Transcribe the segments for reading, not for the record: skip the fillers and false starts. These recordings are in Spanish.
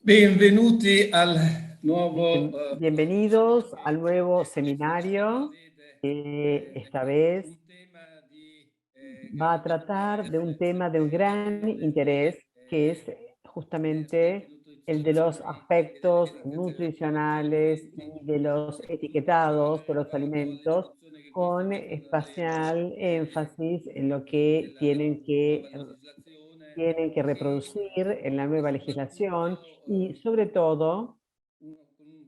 Benvenuti al nuovo Bienvenidos convegno al nuevo che come seminario vedete que esta è vez un tema di va a grande tratar de un interesse tema de un gran interés, que es gli aspetti justamente el de los nutrizionali e aspectos dell'etichettazione degli nutricionales alimenti, y de los con speciale etiquetados de los riguardo alimentos, all'istruzione che questi con devono avere espacial énfasis en lo que nella nuova legislazione tienen que e reproducir en la nueva legislación soprattutto y sobre todo con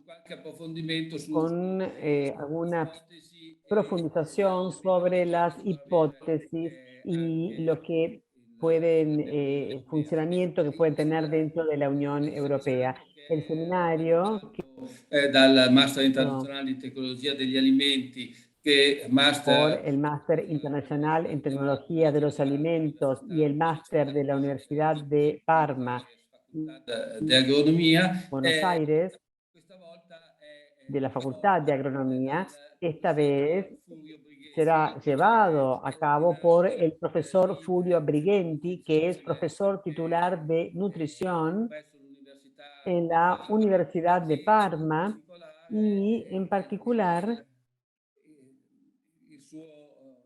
qualche approfondimento con sulle alguna ipotesi e gli profundización altri sobre benefici che las possono avere hipótesis y anche lo que in pueden, nell'Unione Europea. funcionamiento que pueden tener dentro de la Unión Il Europea. seminario che El è seminario organizzato dal Master creado Internazionale in Tecnologia degli Alimenti, che por Master el Máster Internacional en Tecnología de los Alimentos y el Máster de la Universidad de Parma Facoltà di y Agronomia, Buenos Aires, questa volta de la questo Facultad de è Agronomía, il esta professor vez Furio Brighetti, será llevado a cabo por el profesor in Fulvio Brighenti, que es nutrizione profesor titular de nutrición presso l'Università en di la Parma Universidad de e in Parma particolare y en particular il suo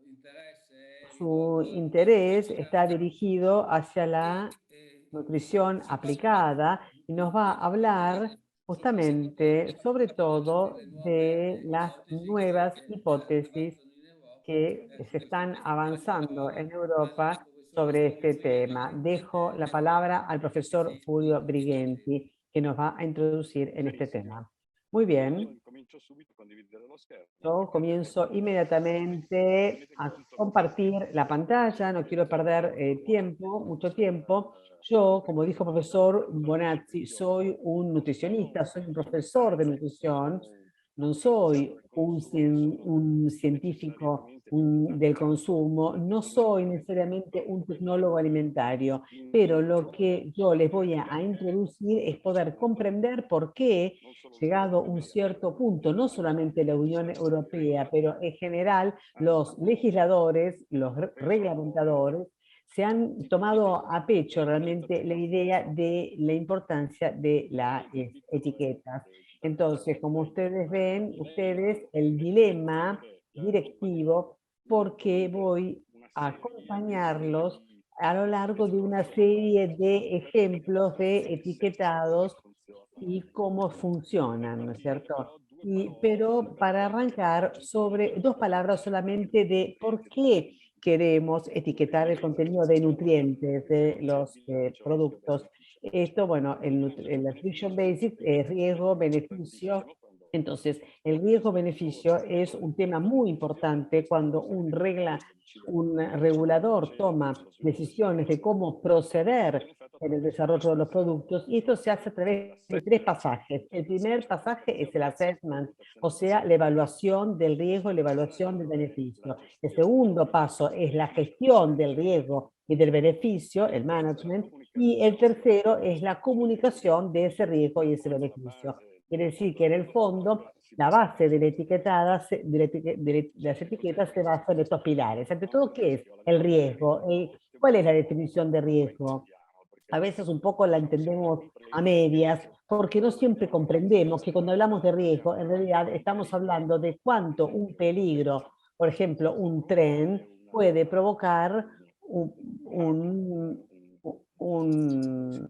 interesse è su rivolto alla interés está nutrizione dirigido hacia e la nutrición si parla aplicada y nos va a hablar justamente sobre soprattutto todo delle nuove de las ipotesi che nuevas hipótesis avanzano in Europa que se su questo están tema. Lascio la avanzando parola en al Europa professor sobre Furio este tema. Brighetti Dejo la palabra al profesor che Fulvio introdurrà. Brighenti, que nos va a introducir en este Benissimo. tema. Muy Allora io bien, incomincio subito a condividere lo schermo. yo comienzo inmediatamente Tenete a conto compartir la pantalla, no quiero perder tiempo, mucho tiempo. Yo, como dijo el profesor Bonazzi, soy un nutricionista, soy un profesor de nutrición, no soy un científico del consumo, no soy necesariamente un tecnólogo alimentario, pero lo que yo les voy a introducir es poder comprender por qué, llegado a un cierto punto, no solamente la Unión Europea, pero en general los legisladores, los reglamentadores, se han tomado a pecho realmente la idea de la importancia de las etiquetas. Entonces, como ustedes ven, ustedes, el dilema directivo, porque voy a acompañarlos a lo largo de una serie de ejemplos de etiquetados y cómo funcionan, ¿no es cierto? Pero para arrancar, sobre dos palabras solamente de por qué queremos etiquetar el contenido de nutrientes de los productos. Esto, bueno, el Nutrition Basics es riesgo, beneficio. Entonces, el riesgo-beneficio es un tema muy importante cuando un regulador toma decisiones de cómo proceder en el desarrollo de los productos, y esto se hace a través de tres pasajes. El primer pasaje es el assessment, o sea, la evaluación del riesgo y la evaluación del beneficio. El segundo paso es la gestión del riesgo y del beneficio, el management, y el tercero es la comunicación de ese riesgo y ese beneficio. Quiere decir que en el fondo la base de la etiquetada, de las etiquetas se basa en estos pilares. Ante todo, ¿qué es el riesgo? ¿Cuál es la definición de riesgo? A veces un poco la entendemos a medias, porque no siempre comprendemos que cuando hablamos de riesgo, en realidad estamos hablando de cuánto un peligro, por ejemplo, un tren, puede provocar un, un, un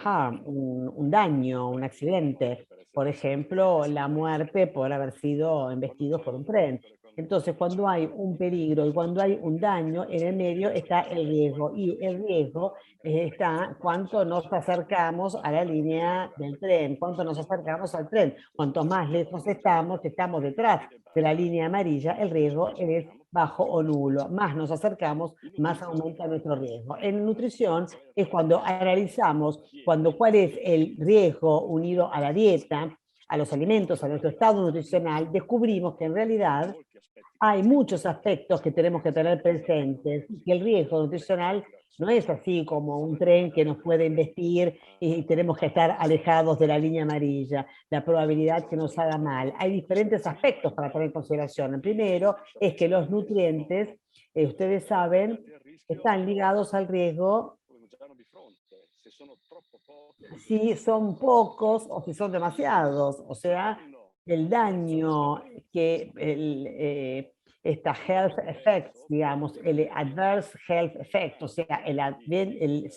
harm, un daño, un accidente. Por ejemplo, la muerte por haber sido embestidos por un tren. Entonces, cuando hay un peligro y cuando hay un daño, en el medio está el riesgo. Y el riesgo está cuánto nos acercamos a la línea del tren, cuánto nos acercamos al tren. Cuanto más lejos estamos detrás de la línea amarilla, el riesgo es bajo o nulo. Más nos acercamos, más aumenta nuestro riesgo. En nutrición es cuando analizamos cuál es el riesgo unido a la dieta, a los alimentos, a nuestro estado nutricional, descubrimos que en realidad hay muchos aspectos que tenemos que tener presentes, que el riesgo nutricional no es así como un tren que nos puede investir y tenemos que estar alejados de la línea amarilla, la probabilidad que nos haga mal. Hay diferentes aspectos para tener en consideración. El primero es que los nutrientes, ustedes saben, están ligados al riesgo si son pocos o si son demasiados. O sea, el daño que esta health effects, digamos, el adverse health effect, o sea, el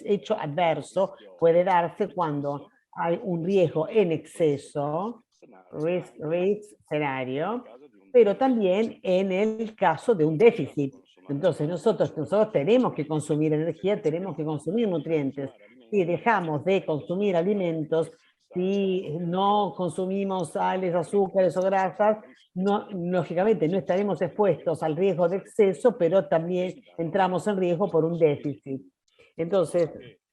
hecho adverso puede darse cuando hay un riesgo en exceso, risk escenario, pero también en el caso de un déficit. Entonces nosotros tenemos que consumir energía, tenemos que consumir nutrientes. Si dejamos de consumir alimentos, si no consumimos sales, azúcares o grasas, no, lógicamente no estaremos expuestos al riesgo de exceso, pero también entramos en riesgo por un déficit. Entonces,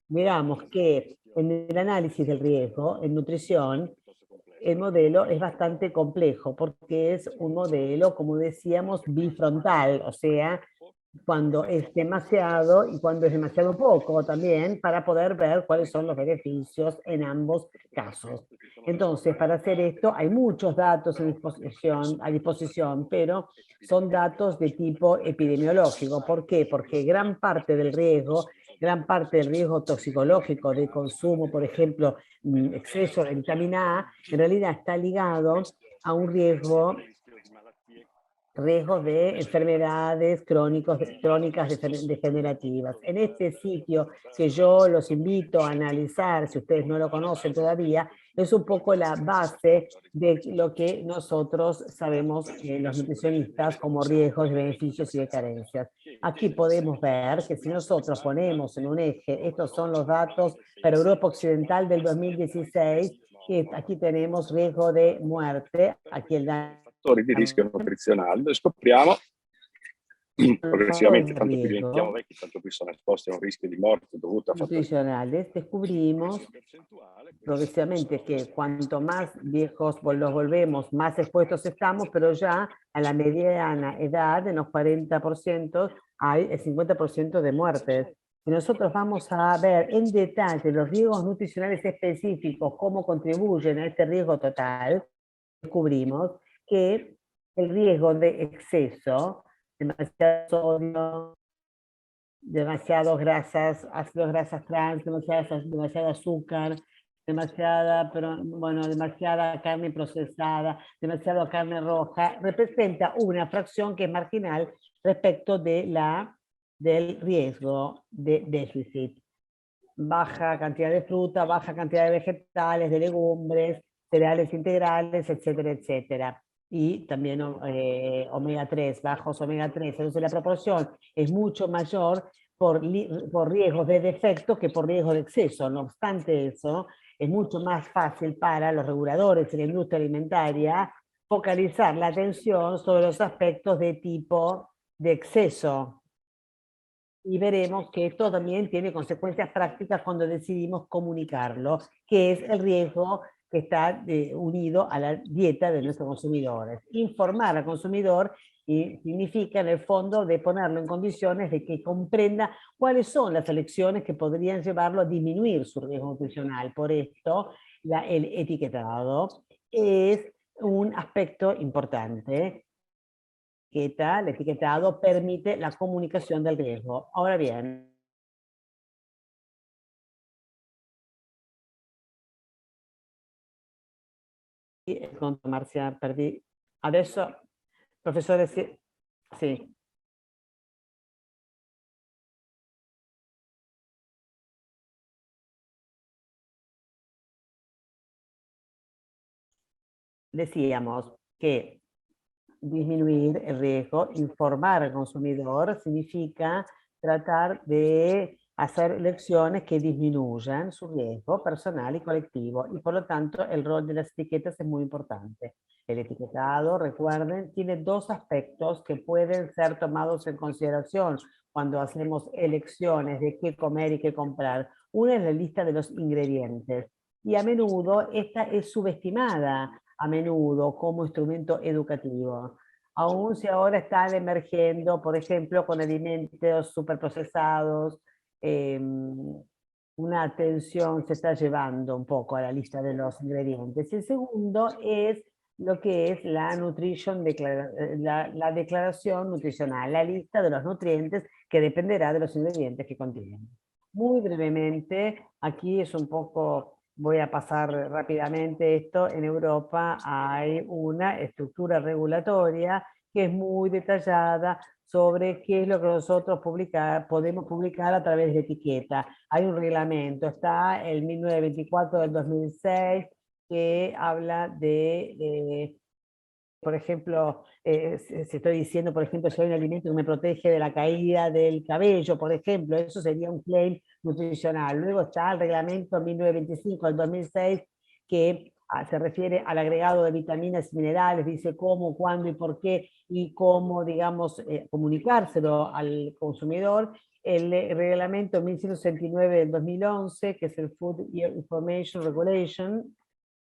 miramos que en el análisis del riesgo, en nutrición, el modelo es bastante complejo porque es un modelo, como decíamos, bifrontal, o sea, cuando es demasiado y cuando es demasiado poco también, para poder ver cuáles son los beneficios en ambos casos. Entonces, para hacer esto hay muchos datos a disposición, pero son datos de tipo epidemiológico. ¿Por qué? Porque gran parte del riesgo toxicológico de consumo, por ejemplo, exceso de vitamina A, en realidad está ligado a un riesgos de enfermedades crónicas degenerativas. En este sitio que yo los invito a analizar, si ustedes no lo conocen todavía, es un poco la base de lo que nosotros sabemos los nutricionistas como riesgos, beneficios y de carencias. Aquí podemos ver que si nosotros ponemos en un eje, estos son los datos para Europa Occidental del 2016, que aquí tenemos riesgo de muerte, aquí el daño fattori di rischio nutrizionale, noi scopriamo progressivamente, tanto più diventiamo vecchi, tanto più sono esposti a un rischio di morte dovuto a fattori nutricionales, descubrimos progresivamente que cuanto más viejos los volvemos, más expuestos estamos, pero ya a la mediana edad, en los 40%, hay el 50% de muertes. Si nosotros vamos a ver en detalle los riesgos nutricionales específicos, cómo contribuyen a este riesgo total, descubrimos que el riesgo de exceso, demasiado sodio, demasiadas grasas, ácidos grasas trans, demasiado azúcar, demasiada carne procesada, demasiada carne roja, representa una fracción que es marginal respecto de del riesgo de déficit. Baja cantidad de fruta, baja cantidad de vegetales, de legumbres, cereales integrales, etcétera, etcétera. Y también omega 3, bajos omega 3. Entonces la proporción es mucho mayor por riesgos de defecto que por riesgos de exceso. No obstante eso, es mucho más fácil para los reguladores en la industria alimentaria focalizar la atención sobre los aspectos de tipo de exceso. Y veremos que esto también tiene consecuencias prácticas cuando decidimos comunicarlo, que es el riesgo que está unido a la dieta de nuestros consumidores. Informar al consumidor significa, en el fondo, de ponerlo en condiciones de que comprenda cuáles son las elecciones que podrían llevarlo a disminuir su riesgo nutricional. Por esto, el etiquetado es un aspecto importante. El etiquetado permite la comunicación del riesgo. Ahora bien, Marcia, perdí. Adesso, professore, sì. Decíamos que disminuir el riesgo, informar al consumidor, significa tratar de hacer elecciones que disminuyan su riesgo personal y colectivo, y por lo tanto el rol de las etiquetas es muy importante. El etiquetado, recuerden, tiene dos aspectos que pueden ser tomados en consideración cuando hacemos elecciones de qué comer y qué comprar. Una es la lista de los ingredientes, y a menudo esta es subestimada a menudo como instrumento educativo. Aún si ahora están emergiendo, por ejemplo, con alimentos superprocesados, una atención se está llevando un poco a la lista de los ingredientes. El segundo es lo que es la declaración nutricional, la lista de los nutrientes que dependerá de los ingredientes que contienen. Muy brevemente, aquí es un poco, voy a pasar rápidamente esto, en Europa hay una estructura regulatoria que es muy detallada sobre qué es lo que nosotros podemos publicar a través de etiqueta. Hay un reglamento, está el 1924 del 2006, que habla de por ejemplo, si estoy diciendo, por ejemplo, si hay un alimento que me protege de la caída del cabello, por ejemplo, eso sería un claim nutricional. Luego está el reglamento 1925 del 2006, que se refiere al agregado de vitaminas y minerales, dice cómo, cuándo y por qué, y cómo, digamos, comunicárselo al consumidor. El reglamento 1169 del 2011, que es el Food Information Regulation,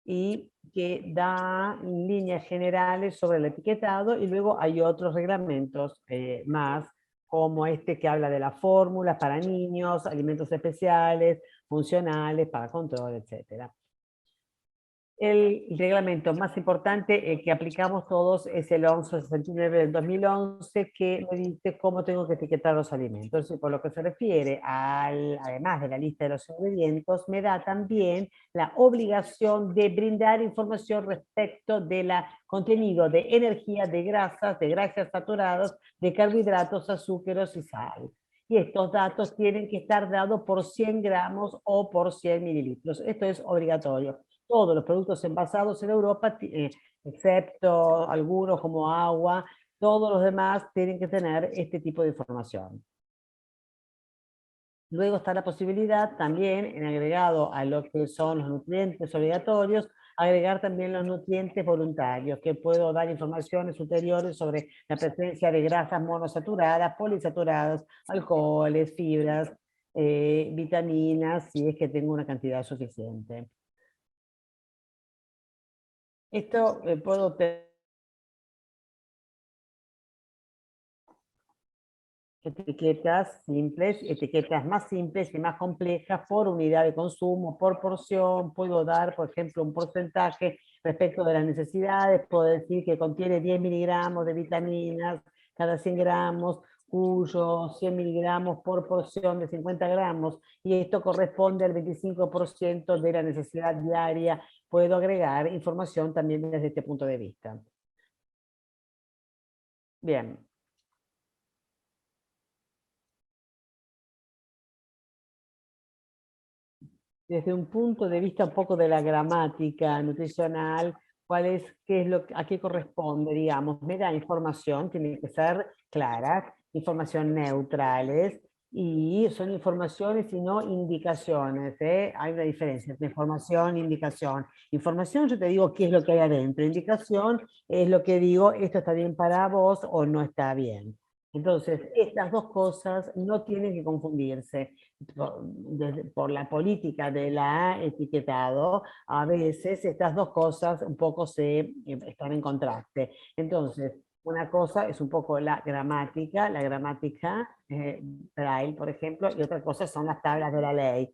y que da líneas generales sobre el etiquetado, y luego hay otros reglamentos más, como este que habla de las fórmulas para niños, alimentos especiales, funcionales, para control, etcétera. El reglamento más importante que aplicamos todos es el 1169 del 2011, que me dice cómo tengo que etiquetar los alimentos. Y por lo que se refiere además de la lista de los ingredientes, me da también la obligación de brindar información respecto del contenido de energía, de grasas saturadas, de carbohidratos, azúcares y sal. Y estos datos tienen que estar dados por 100 gramos o por 100 mililitros. Esto es obligatorio. Todos los productos envasados en Europa, excepto algunos como agua, todos los demás tienen que tener este tipo de información. Luego está la posibilidad también, en agregado a lo que son los nutrientes obligatorios, agregar también los nutrientes voluntarios, que puedo dar informaciones ulteriores sobre la presencia de grasas monosaturadas, polisaturadas, alcoholes, fibras, vitaminas, si es que tengo una cantidad suficiente. Esto puedo tener etiquetas simples, etiquetas más simples y más complejas por unidad de consumo, por porción. Puedo dar, por ejemplo, un porcentaje respecto de las necesidades. Puedo decir que contiene 10 miligramos de vitaminas cada 100 gramos, cuyo 100 miligramos por porción de 50 gramos, y esto corresponde al 25% de la necesidad diaria. Puedo agregar información también desde este punto de vista. Bien. Desde un punto de vista un poco de la gramática nutricional, a qué corresponde, digamos, me da información, tiene que ser clara, información neutrales, y son informaciones y no indicaciones, ¿eh? Hay una diferencia entre información e indicación. Información, yo te digo qué es lo que hay adentro. Indicación es lo que digo, esto está bien para vos o no está bien. Entonces, estas dos cosas no tienen que confundirse por la política de la etiquetado. A veces estas dos cosas un poco están en contraste. Entonces, una cosa es un poco la gramática Braille, por ejemplo, y otra cosa son las tablas de la ley.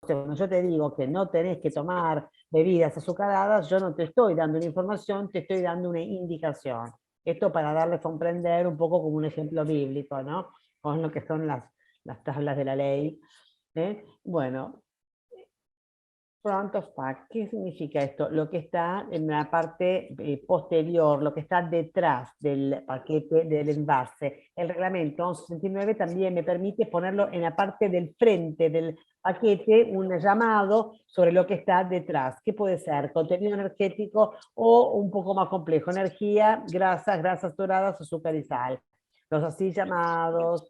Cuando yo te digo que no tenés que tomar bebidas azucaradas, yo no te estoy dando una información, te estoy dando una indicación. Esto para darles a comprender un poco como un ejemplo bíblico, ¿no? Con lo que son las tablas de la ley. Bueno, front of pack, ¿qué significa esto? Lo que está en la parte posterior, lo que está detrás del paquete, del envase. El reglamento 1169 también me permite ponerlo en la parte del frente del paquete, un llamado sobre lo que está detrás. ¿Qué puede ser? Contenido energético o un poco más complejo, energía, grasas saturadas, azúcar y sal. Los así llamados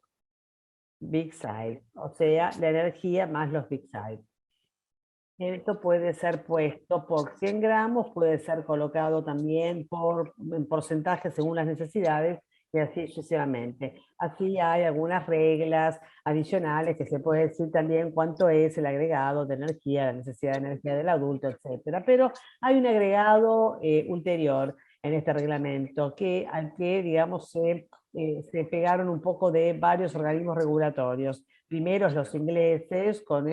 Big Side, o sea, la energía más los Big Side. Esto puede ser puesto por 100 gramos, puede ser colocado también en porcentaje según las necesidades, y así sucesivamente. Así hay algunas reglas adicionales que se puede decir también cuánto es el agregado de energía, la necesidad de energía del adulto, etcétera. Pero hay un agregado ulterior en este reglamento al que, digamos, se pegaron un poco de varios organismos regulatorios. Primero los ingleses con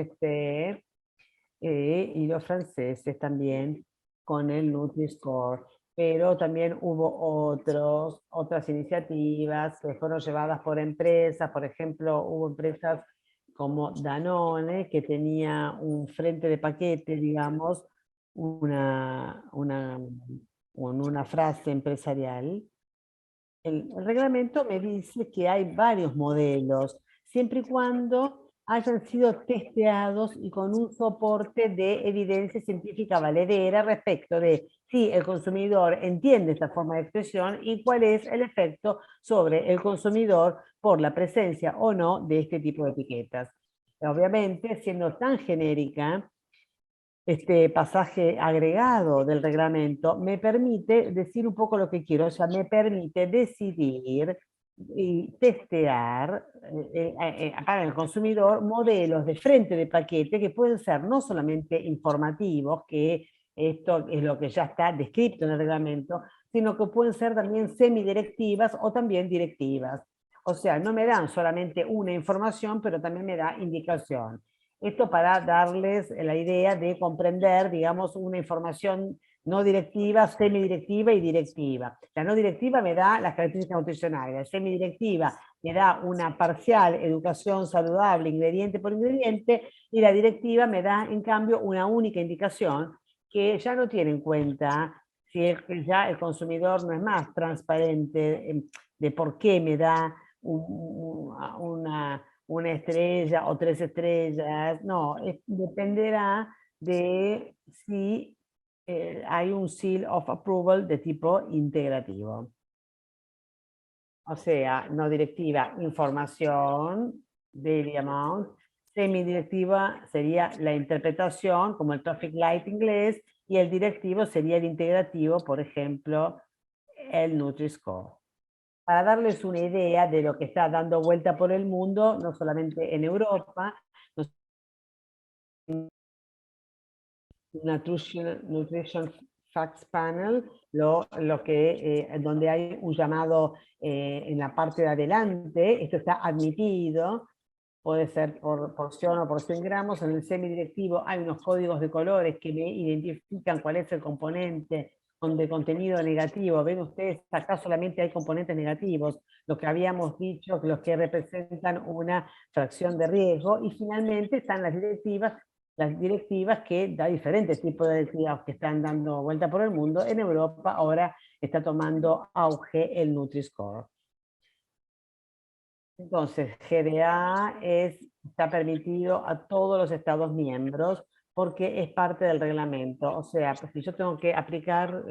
y los franceses también con el Nutri-Score, pero también hubo otras iniciativas que fueron llevadas por empresas. Por ejemplo, hubo empresas como Danone, que tenía un frente de paquete, digamos, con una frase empresarial. El reglamento me dice que hay varios modelos, siempre y cuando hayan sido testeados y con un soporte de evidencia científica valedera respecto de si el consumidor entiende esta forma de expresión y cuál es el efecto sobre el consumidor por la presencia o no de este tipo de etiquetas. Obviamente, siendo tan genérica, este pasaje agregado del reglamento me permite decir un poco lo que quiero, o sea, me permite decidir y testear para el consumidor modelos de frente de paquete que pueden ser no solamente informativos, que esto es lo que ya está descrito en el reglamento, sino que pueden ser también semidirectivas o también directivas. O sea, no me dan solamente una información, pero también me da indicación. Esto para darles la idea de comprender, digamos, una información no directiva, semidirectiva y directiva. La no directiva me da las características nutricionales, la semidirectiva me da una parcial educación saludable, ingrediente por ingrediente, y la directiva me da, en cambio, una única indicación que ya no tiene en cuenta si ya el consumidor no es más transparente de por qué me da una estrella o 3 estrellas, no, dependerá de si hay un seal of approval de tipo integrativo. O sea, no directiva, información, daily amount, semidirectiva sería la interpretación, como el traffic light inglés, y el directivo sería el integrativo, por ejemplo, el Nutri-Score. Para darles una idea de lo que está dando vuelta por el mundo, no solamente en Europa, Nutrition Facts Panel, donde hay un llamado en la parte de adelante, esto está admitido, puede ser por porción o por 100 gramos, en el semidirectivo hay unos códigos de colores que me identifican cuál es el componente de contenido negativo. Ven ustedes, acá solamente hay componentes negativos, lo que habíamos dicho, los que representan una fracción de riesgo, y finalmente están las directivas que da diferentes tipos de directivas que están dando vuelta por el mundo. En Europa ahora está tomando auge el Nutri-Score. Entonces, GDA está permitido a todos los Estados miembros porque es parte del reglamento. O sea, pues si yo tengo que aplicar,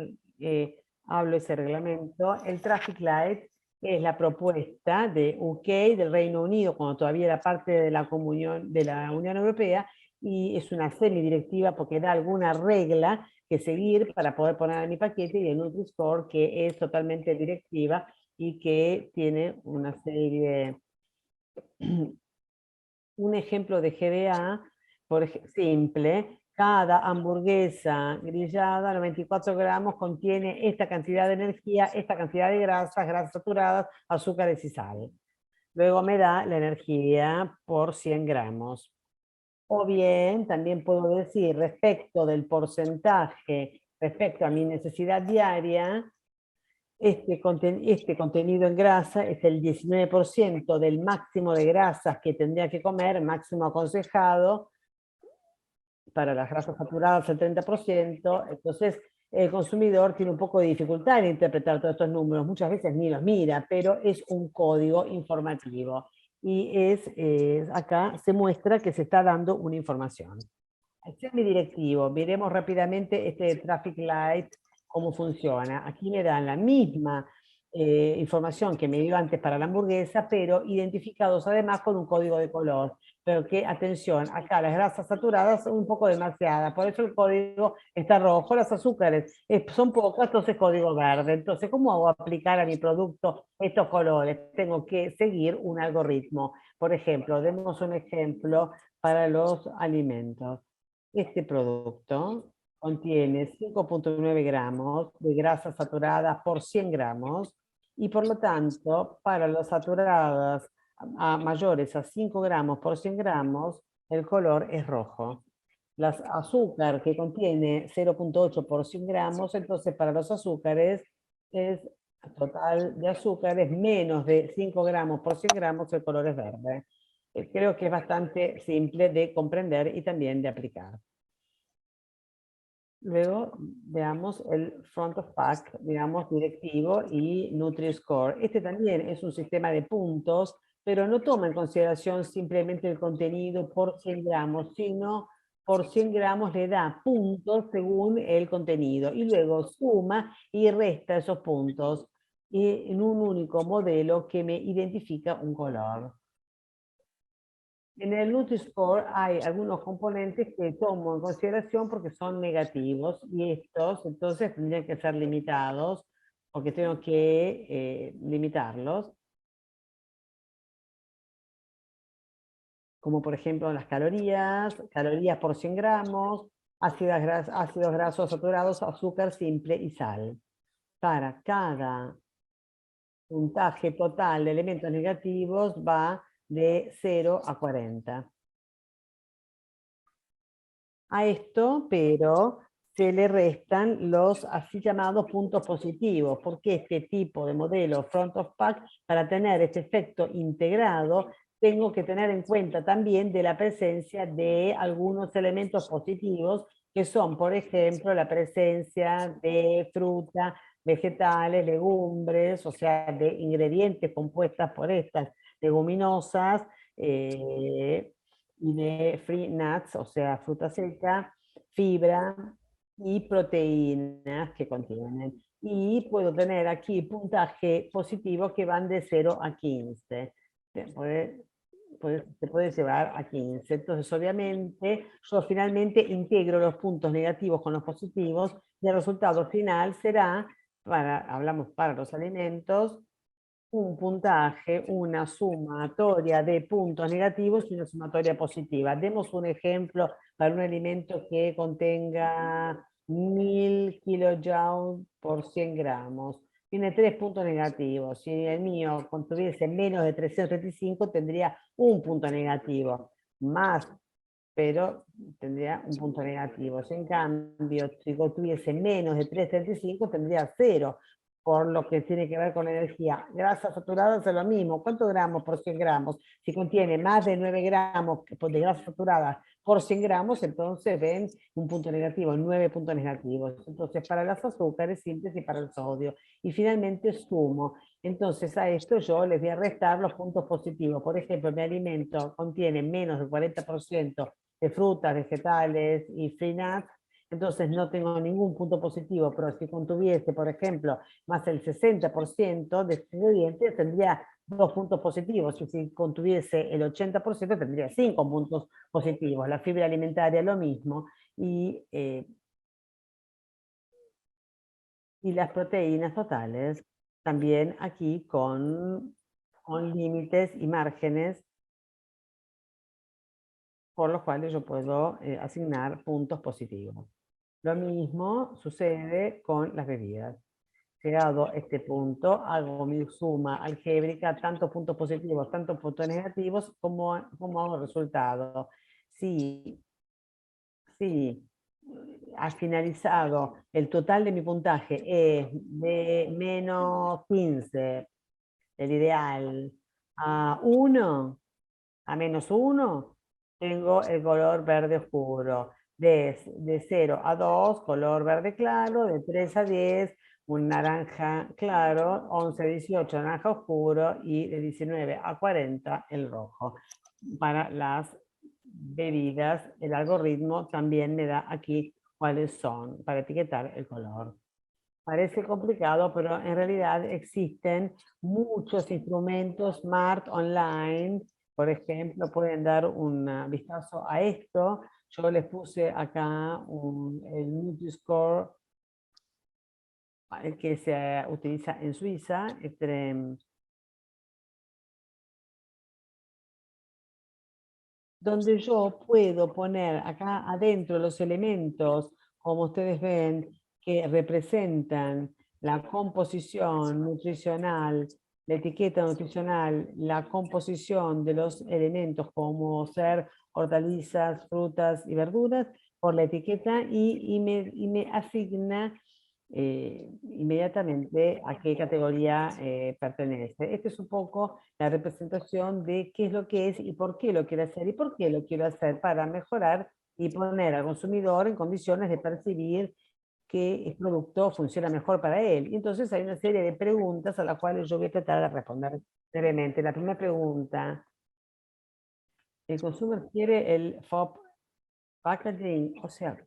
hablo ese reglamento, el Traffic Light es la propuesta de UK, del Reino Unido, cuando todavía era parte de la Unión Europea, y es una semidirectiva porque da alguna regla que seguir para poder poner en mi paquete, y el Nutri-Score, que es totalmente directiva y que tiene una serie, un ejemplo de GBA, simple, cada hamburguesa grillada, 94 gramos, contiene esta cantidad de energía, esta cantidad de grasas saturadas, azúcares y sal. Luego me da la energía por 100 gramos. O bien, también puedo decir, respecto del porcentaje, respecto a mi necesidad diaria, este contenido en grasa es el 19% del máximo de grasas que tendría que comer, máximo aconsejado. Para las grasas saturadas el 30%, entonces el consumidor tiene un poco de dificultad en interpretar todos estos números, muchas veces ni los mira, pero es un código informativo. Y acá se muestra que se está dando una información. El semidirectivo, veremos rápidamente este Traffic Light, cómo funciona. Aquí me dan la misma información que me dio antes para la hamburguesa, pero identificados además con un código de color. Pero que, atención, acá las grasas saturadas son un poco demasiadas, por eso el código está rojo, los azúcares son pocas, entonces código verde. Entonces, ¿cómo hago aplicar a mi producto estos colores? Tengo que seguir un algoritmo. Por ejemplo, demos un ejemplo para los alimentos. Este producto contiene 5,9 gramos de grasas saturadas por 100 gramos y por lo tanto para las saturadas mayores a 5 gramos por 100 gramos el color es rojo. Las azúcar que contiene 0,8 por 100 gramos, entonces para los azúcares es total de azúcares menos de 5 gramos por 100 gramos, el color es verde. creo que es bastante simple de comprender y también de aplicar. Luego veamos el front of pack, digamos, directivo y Nutri-Score. Este también es un sistema de puntos, pero no toma en consideración simplemente el contenido por 100 gramos, sino por 100 gramos le da puntos según el contenido y luego suma y resta esos puntos en un único modelo que me identifica un color. En el Nutri-Score hay algunos componentes que tomo en consideración porque son negativos y estos entonces tendrían que ser limitados porque tengo que limitarlos. Como por ejemplo las calorías por 100 gramos, ácidos grasos saturados, azúcar simple y sal. Para cada puntaje total de elementos negativos va de 0 a 40. A esto, pero se le restan los así llamados puntos positivos, porque este tipo de modelo front of pack, para tener este efecto integrado, tengo que tener en cuenta también de la presencia de algunos elementos positivos, que son, por ejemplo, la presencia de fruta, vegetales, legumbres, o sea, de ingredientes compuestas por estas leguminosas, y de free nuts, o sea, fruta seca, fibra y proteínas que contienen. Y puedo tener aquí puntaje positivo que van de 0 a 15. Se puede llevar a 15. Entonces, obviamente, yo finalmente integro los puntos negativos con los positivos y el resultado final será, hablamos para los alimentos, un puntaje, una sumatoria de puntos negativos y una sumatoria positiva. Demos un ejemplo para un alimento que contenga 1000 kilojoules por 100 gramos. Tiene 3 puntos negativos. Si el mío contuviese menos de 335, tendría un punto negativo. Más, pero tendría un punto negativo. Si en cambio, si contuviese menos de 335, tendría 0, por lo que tiene que ver con energía. Grasas saturadas es lo mismo. ¿Cuántos gramos por 100 gramos? Si contiene más de 9 gramos de grasas saturadas por 100 gramos, entonces ven un punto negativo, 9 puntos negativos. Entonces, para los azúcares simples y para el sodio. Y finalmente sumo. Entonces, a esto yo les voy a restar los puntos positivos. Por ejemplo, mi alimento contiene menos del 40% de frutas, vegetales y free nuts, entonces no tengo ningún punto positivo, pero si contuviese, por ejemplo, más el 60% de estos ingredientes, tendría 2 puntos positivos, y si contuviese el 80% tendría 5 puntos positivos. La fibra alimentaria lo mismo, y las proteínas totales, también aquí con límites y márgenes por los cuales yo puedo asignar puntos positivos. Lo mismo sucede con las bebidas. Llegado a este punto, hago mi suma algébrica, tanto puntos positivos, tanto puntos negativos, como hago el resultado. Si ha finalizado el total de mi puntaje es de menos 15, el ideal, a 1, a menos 1, tengo el color verde oscuro. De 0 a 2, color verde claro. De 3 a 10, un naranja claro. 11 a 18, naranja oscuro. Y de 19 a 40, el rojo. Para las bebidas, el algoritmo también me da aquí cuáles son, para etiquetar el color. Parece complicado, pero en realidad existen muchos instrumentos smart online. Por ejemplo, pueden dar un vistazo a esto. Yo les puse acá el Nutri-Score, que se utiliza en Suiza, donde yo puedo poner acá adentro los elementos, como ustedes ven, que representan la composición nutricional, la etiqueta nutricional, la composición de los elementos como ser hortalizas, frutas y verduras, por la etiqueta, y me asigna inmediatamente a qué categoría pertenece. Esta es un poco la representación de qué es lo que es y por qué lo quiero hacer y por qué lo quiero hacer para mejorar y poner al consumidor en condiciones de percibir que el producto funciona mejor para él. Y entonces hay una serie de preguntas a las cuales yo voy a tratar de responder brevemente. La primera pregunta: ¿el consumer quiere el FOB packaging? O sea,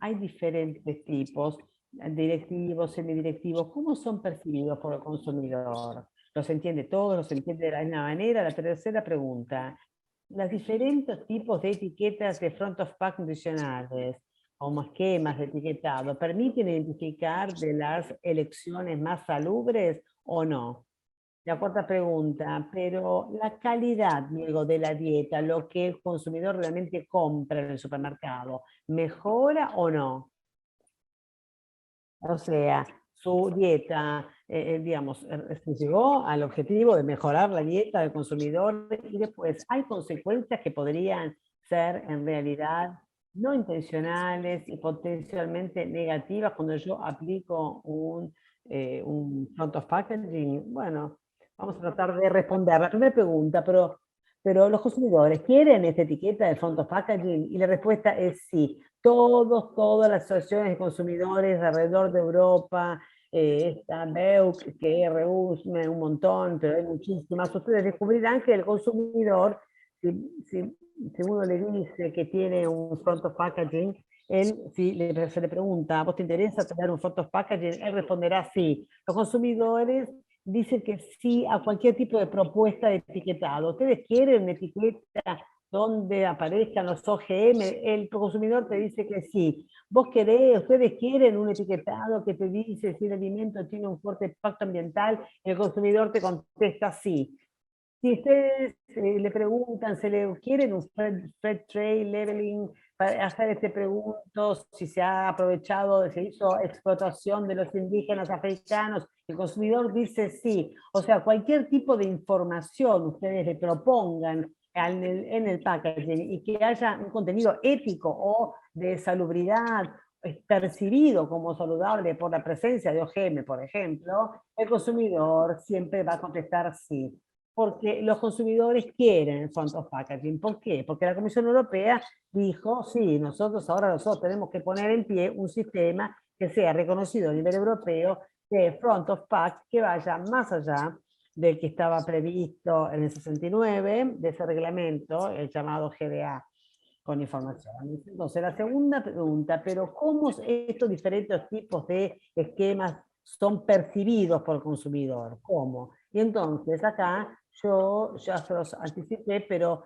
hay diferentes tipos, directivos, semidirectivos, ¿cómo son percibidos por el consumidor? ¿Los entiende todos? ¿Los entiende de la misma manera? La tercera pregunta: los diferentes tipos de etiquetas de front of pack nutricionales o esquemas de etiquetado permiten identificar de las elecciones más salubres o no. La cuarta pregunta: pero la calidad, Diego, de la dieta, lo que el consumidor realmente compra en el supermercado, ¿mejora o no? O sea, su dieta, digamos, se llegó al objetivo de mejorar la dieta del consumidor y después hay consecuencias que podrían ser en realidad no intencionales y potencialmente negativas cuando yo aplico un front of packaging. Bueno, vamos a tratar de responder la primera pregunta, pero los consumidores quieren esta etiqueta de front of packaging y la respuesta es sí. Todas las asociaciones de consumidores alrededor de Europa, esta BEUC, que reúne un montón, pero hay muchísimas, ustedes descubrirán que el consumidor, si uno le dice que tiene un front of packaging, él, si se le pregunta, ¿vos te interesa tener un front of packaging? Él responderá sí. Los consumidores dicen que sí a cualquier tipo de propuesta de etiquetado. ¿Ustedes quieren una etiqueta donde aparezcan los OGM? El consumidor te dice que sí. ¿Vos querés, ustedes quieren un etiquetado que te dice si el alimento tiene un fuerte impacto ambiental? El consumidor te contesta sí. Si ustedes le preguntan, ¿se le quieren un fair trade labeling? Para hacer este pregunto, si se ha aprovechado, se hizo explotación de los indígenas africanos, el consumidor dice sí. O sea, cualquier tipo de información ustedes le propongan en el packaging y que haya un contenido ético o de salubridad percibido como saludable por la presencia de OGM, por ejemplo, el consumidor siempre va a contestar sí. Porque los consumidores quieren el front of packaging. ¿Por qué? Porque la Comisión Europea dijo, sí, nosotros tenemos que poner en pie un sistema que sea reconocido a nivel europeo de front of pack que vaya más allá del que estaba previsto en el 69, de ese reglamento, el llamado GDA, con información. Entonces, la segunda pregunta: ¿pero cómo estos diferentes tipos de esquemas son percibidos por el consumidor? ¿Cómo? Y entonces acá yo ya se los anticipé, pero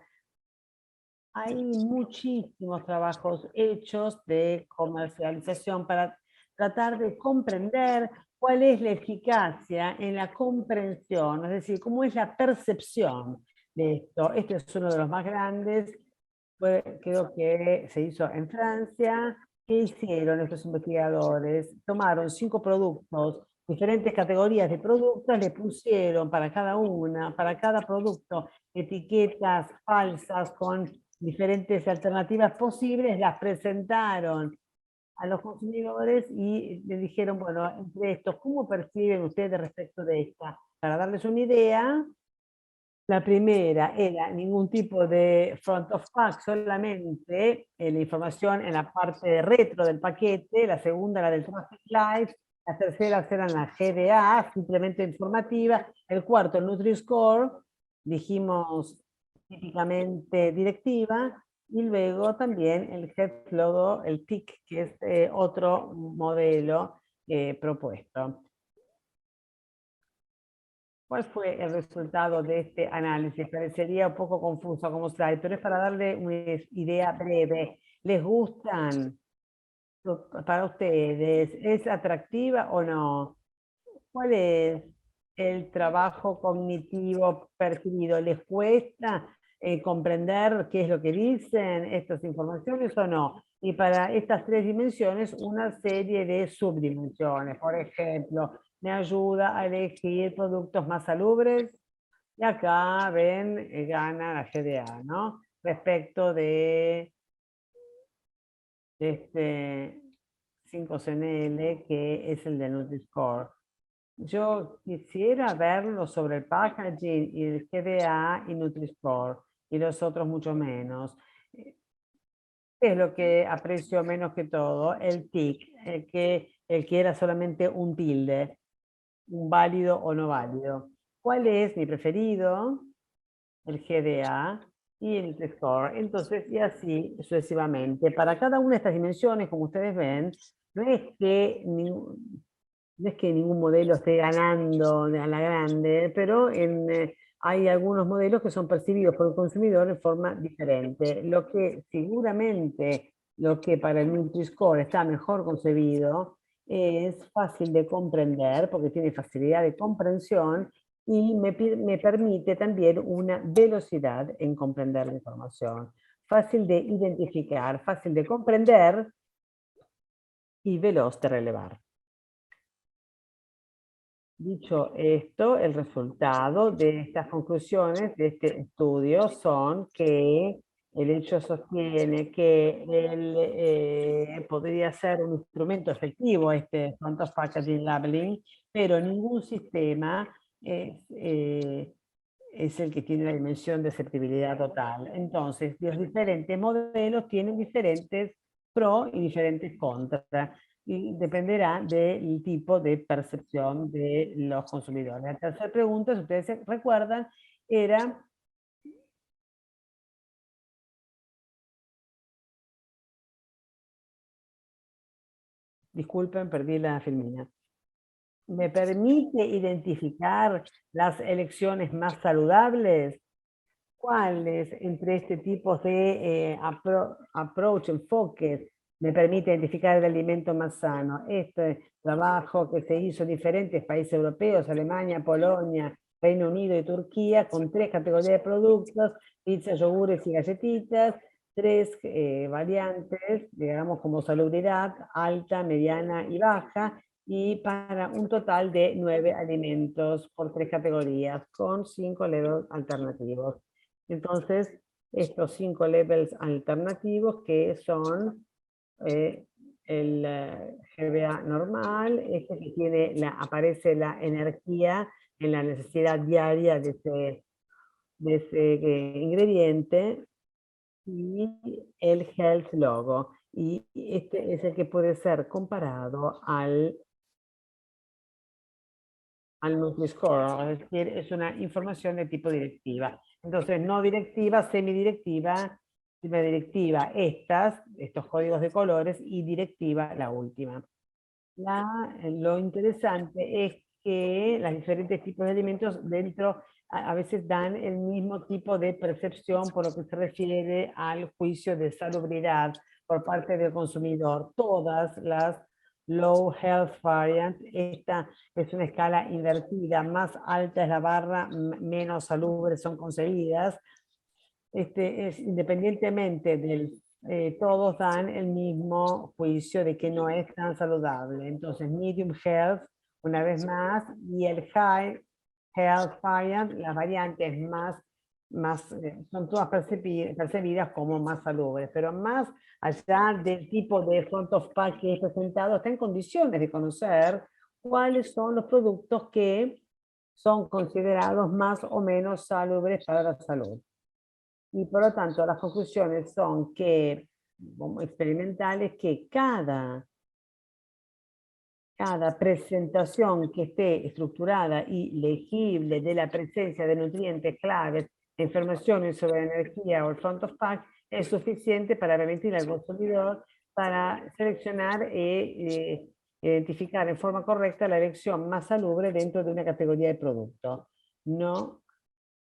hay muchísimos trabajos hechos de comercialización para tratar de comprender cuál es la eficacia en la comprensión, es decir, cómo es la percepción de esto. Este es uno de los más grandes, creo que se hizo en Francia. ¿Qué hicieron estos investigadores? Tomaron 5 productos, diferentes categorías de productos, le pusieron para cada producto, etiquetas falsas con diferentes alternativas posibles, las presentaron a los consumidores y le dijeron, bueno, entre estos, ¿cómo perciben ustedes respecto de esta? Para darles una idea, la primera era ningún tipo de front of pack, solamente la información en la parte de retro del paquete. La segunda, la del traffic light. Las terceras eran la GDA, simplemente informativa. El cuarto, el Nutri-Score, dijimos típicamente directiva. Y luego también el Head Logo, el TIC, que es otro modelo propuesto. ¿Cuál fue el resultado de este análisis? Parecería un poco confuso como slide, pero es para darle una idea breve. ¿Les gustan para ustedes? ¿Es atractiva o no? ¿Cuál es el trabajo cognitivo percibido? ¿Les cuesta comprender qué es lo que dicen estas informaciones o no? Y para estas 3 dimensiones, una serie de subdimensiones. Por ejemplo, me ayuda a elegir productos más salubres. Y acá ven, gana la GDA, ¿no? Respecto de este 5 CNL, que es el de Nutri-Score. Yo quisiera verlo sobre el packaging y el GDA y Nutri-Score, y los otros mucho menos. ¿Qué es lo que aprecio menos que todo? El TIC, el que era solamente un tilde, un válido o no válido. ¿Cuál es mi preferido? El GDA y el Nutri-Score. Entonces, y así sucesivamente. Para cada una de estas dimensiones, como ustedes ven, no es que ningún modelo esté ganando a la grande, pero hay algunos modelos que son percibidos por el consumidor de forma diferente. Lo que seguramente, lo que para el Nutri-Score está mejor concebido, es fácil de comprender, porque tiene facilidad de comprensión, y me permite también una velocidad en comprender la información. Fácil de identificar, fácil de comprender y veloz de relevar. Dicho esto, el resultado de estas conclusiones de este estudio son que el hecho sostiene que podría ser un instrumento efectivo este Front of Packaging Labeling, pero ningún sistema es el que tiene la dimensión de aceptabilidad total. Entonces, los diferentes modelos tienen diferentes pros y diferentes contras, y dependerá del tipo de percepción de los consumidores. La tercera pregunta, si ustedes se recuerdan, era disculpen, perdí la filmina. ¿Me permite identificar las elecciones más saludables? ¿Cuáles entre este tipo de approach, enfoques, me permite identificar el alimento más sano? Este trabajo que se hizo en diferentes países europeos, Alemania, Polonia, Reino Unido y Turquía, con 3 categorías de productos, pizza, yogures y galletitas, 3 variantes, digamos, como salubridad, alta, mediana y baja, y para un total de 9 alimentos por 3 categorías, con 5 levels alternativos. Entonces, estos 5 levels alternativos, que son el GBA normal, este que tiene aparece la energía en la necesidad diaria de ese ingrediente, y el health logo. Y este es el que puede ser comparado al Nutri-Score, es decir, es una información de tipo directiva. Entonces, no directiva, semidirectiva, directiva, estos códigos de colores, y directiva, la última. Lo interesante es que los diferentes tipos de alimentos dentro a veces dan el mismo tipo de percepción por lo que se refiere al juicio de salubridad por parte del consumidor. Todas las low health variants, esta es una escala invertida, más alta es la barra, menos salubres son concebidas. Independientemente del todos dan el mismo juicio de que no es tan saludable. Entonces, medium health, una vez más, y el high health variant, las variantes son todas percibidas como más salubres, pero más allá del tipo de front of pack que es presentado, está en condiciones de conocer cuáles son los productos que son considerados más o menos salubres para la salud. Y por lo tanto, las conclusiones son que, como experimentales, que cada presentación que esté estructurada y legible de la presencia de nutrientes claves, informaciones sobre energía o el front of pack, es suficiente para permitir al consumidor para seleccionar e identificar en forma correcta la elección más salubre dentro de una categoría de producto. No,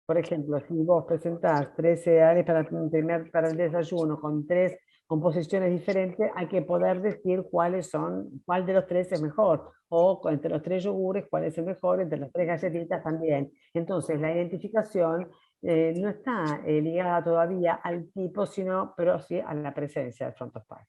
por ejemplo, si vos presentás 3 cereales para el desayuno con 3 composiciones diferentes, hay que poder decir cuál de los 3 es mejor, o entre los 3 yogures cuál es el mejor, entre las 3 galletitas también. Entonces, la identificación no está ligada todavía al tipo, pero sí a la presencia del front of pack.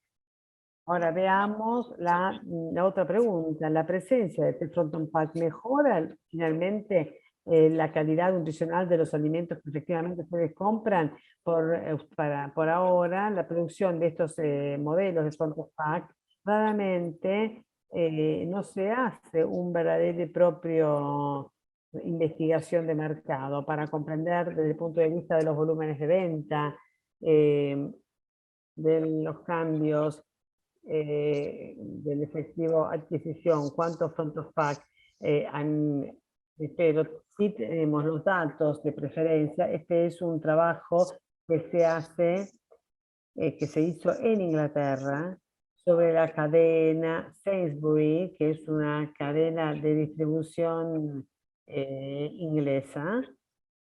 Ahora veamos la otra pregunta. ¿La presencia de este front of pack mejora finalmente la calidad nutricional de los alimentos que efectivamente ustedes compran? Por ahora, la producción de estos modelos de front of pack raramente no se hace un verdadero y propio investigación de mercado para comprender desde el punto de vista de los volúmenes de venta, de los cambios del efectivo adquisición, cuántos front of pack pero sí tenemos los datos de preferencia. Este es un trabajo que se hace, que se hizo en Inglaterra sobre la cadena Sainsbury, que es una cadena de distribución inglesa.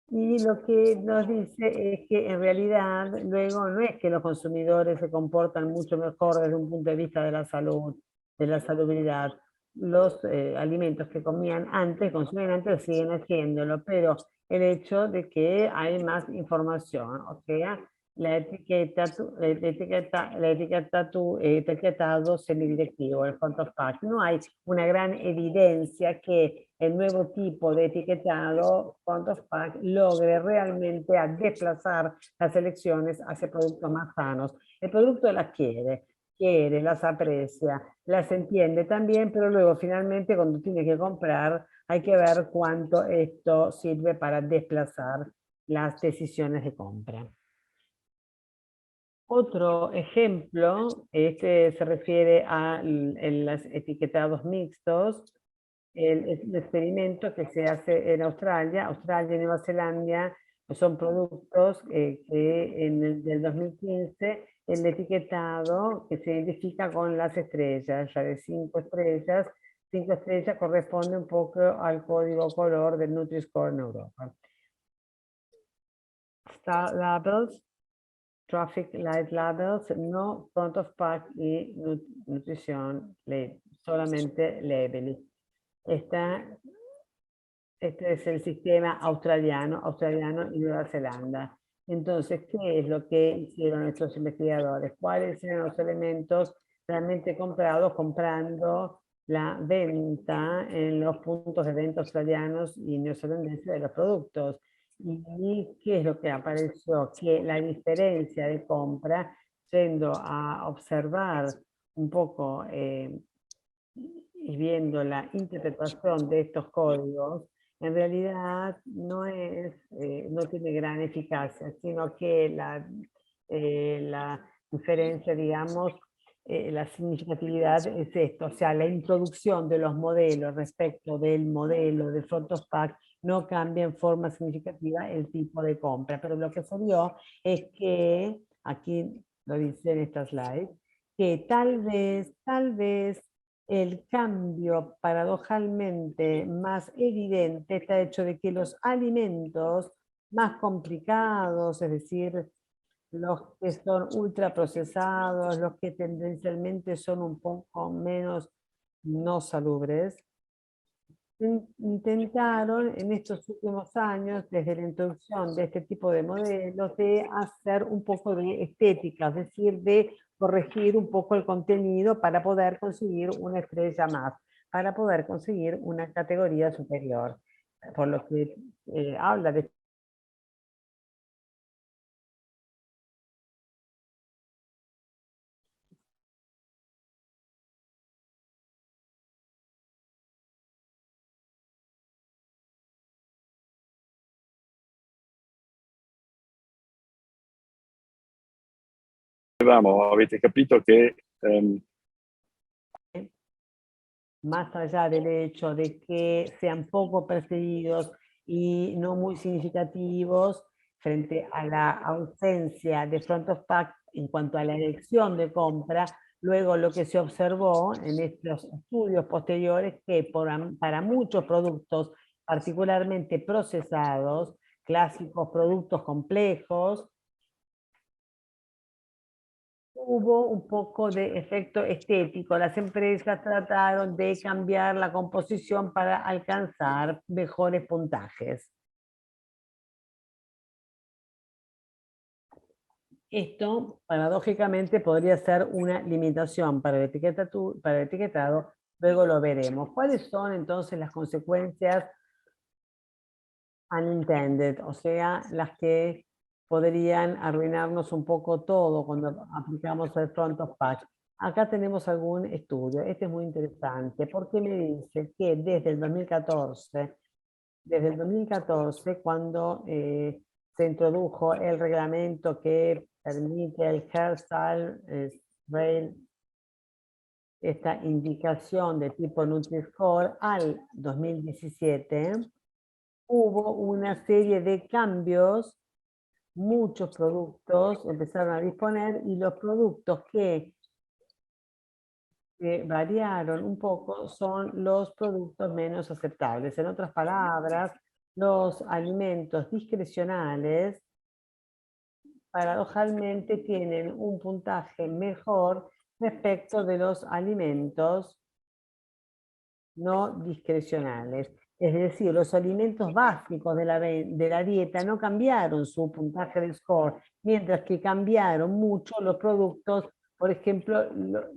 Y lo que nos dice es que en realidad luego no es que los consumidores se comportan mucho mejor desde un punto de vista de la salud, de la salubridad. Los alimentos que comían antes, consumían antes, siguen haciéndolo, pero el hecho de que hay más información, o sea, etiquetado semidirectivo, el front of pack. No hay una gran evidencia que el nuevo tipo de etiquetado front of pack logre realmente a desplazar las elecciones hacia productos más sanos. El producto las quiere, las aprecia, las entiende también, pero luego finalmente cuando tiene que comprar hay que ver cuánto esto sirve para desplazar las decisiones de compra. Otro ejemplo, este se refiere a los etiquetados mixtos. Es un experimento que se hace en Australia y Nueva Zelanda, son productos que del 2015, el etiquetado que se identifica con las estrellas, ya de 5 estrellas. 5 estrellas corresponde un poco al código color del Nutri-Score en Europa. Star labels, traffic light labels, no front of pack y nutrición, solamente labeling. Este es el sistema australiano y Nueva Zelanda. Entonces, ¿qué es lo que hicieron estos investigadores? ¿Cuáles eran los elementos realmente comprados comprando la venta en los puntos de venta australianos y neozelandeses de los productos? ¿Y qué es lo que apareció? Que la diferencia de compra, yendo a observar un poco y viendo la interpretación de estos códigos, en realidad no tiene gran eficacia, sino que la diferencia, digamos, la significatividad es esto, o sea, la introducción de los modelos respecto del modelo de front of pack no cambia en forma significativa el tipo de compra, pero lo que se vio es que, aquí lo dice en esta slide, que tal vez el cambio paradojalmente más evidente está hecho de que los alimentos más complicados, es decir, los que son ultraprocesados, los que tendencialmente son un poco menos no salubres, intentaron en estos últimos años, desde la introducción de este tipo de modelos, de hacer un poco de estética, es decir, de corregir un poco el contenido para poder conseguir una estrella más, para poder conseguir una categoría superior. Por lo que habla de Avete capito che más allá del hecho de que sean poco percibidos y no muy significativos frente a la ausencia de front of pack en cuanto a la elección de compra, luego lo que se observó en estos estudios posteriores que para muchos productos particularmente procesados, clásicos productos complejos, hubo un poco de efecto estético. Las empresas trataron de cambiar la composición para alcanzar mejores puntajes. Esto, paradójicamente, podría ser una limitación para el etiquetado, luego lo veremos. ¿Cuáles son entonces las consecuencias unintended? O sea, las que podrían arruinarnos un poco todo cuando aplicamos el front of pack. Acá tenemos algún estudio. Este es muy interesante porque me dice que desde el 2014, cuando se introdujo el reglamento que permite el Hairstyle Rail, esta indicación de tipo Nutri-Score, al 2017, hubo una serie de cambios. Muchos productos empezaron a disponer y los productos que variaron un poco son los productos menos aceptables. En otras palabras, los alimentos discrecionales paradojalmente tienen un puntaje mejor respecto de los alimentos no discrecionales. Es decir, los alimentos básicos de la dieta no cambiaron su puntaje de score, mientras que cambiaron mucho los productos, por ejemplo,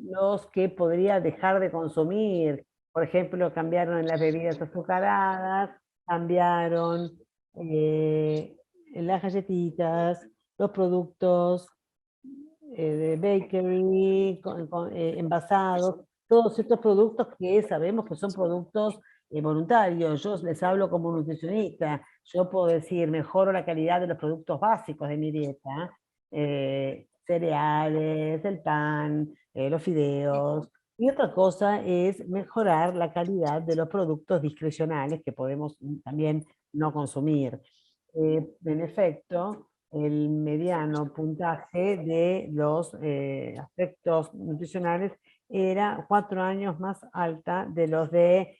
los que podría dejar de consumir. Por ejemplo, cambiaron en las bebidas azucaradas, cambiaron en las galletitas, los productos de bakery, envasados, todos estos productos que sabemos que son productos voluntarios. Yo les hablo como nutricionista, yo puedo decir, mejoro la calidad de los productos básicos de mi dieta, cereales, el pan, los fideos, y otra cosa es mejorar la calidad de los productos discrecionales que podemos también no consumir. En efecto, el mediano puntaje de los aspectos nutricionales era 4 años más alta de los de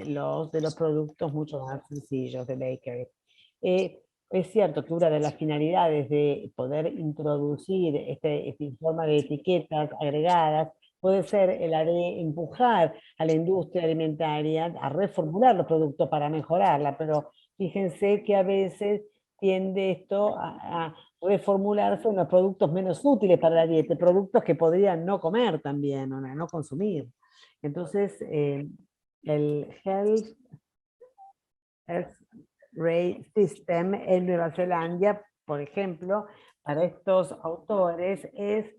los productos mucho más sencillos de bakery. Es cierto que una de las finalidades de poder introducir este forma de etiquetas agregadas puede ser la de empujar a la industria alimentaria a reformular los productos para mejorarla, pero fíjense que a veces tiende esto a reformularse en los productos menos útiles para la dieta, productos que podrían no comer también, o no consumir. Entonces, el Health Rate System en Nueva Zelanda, por ejemplo, para estos autores es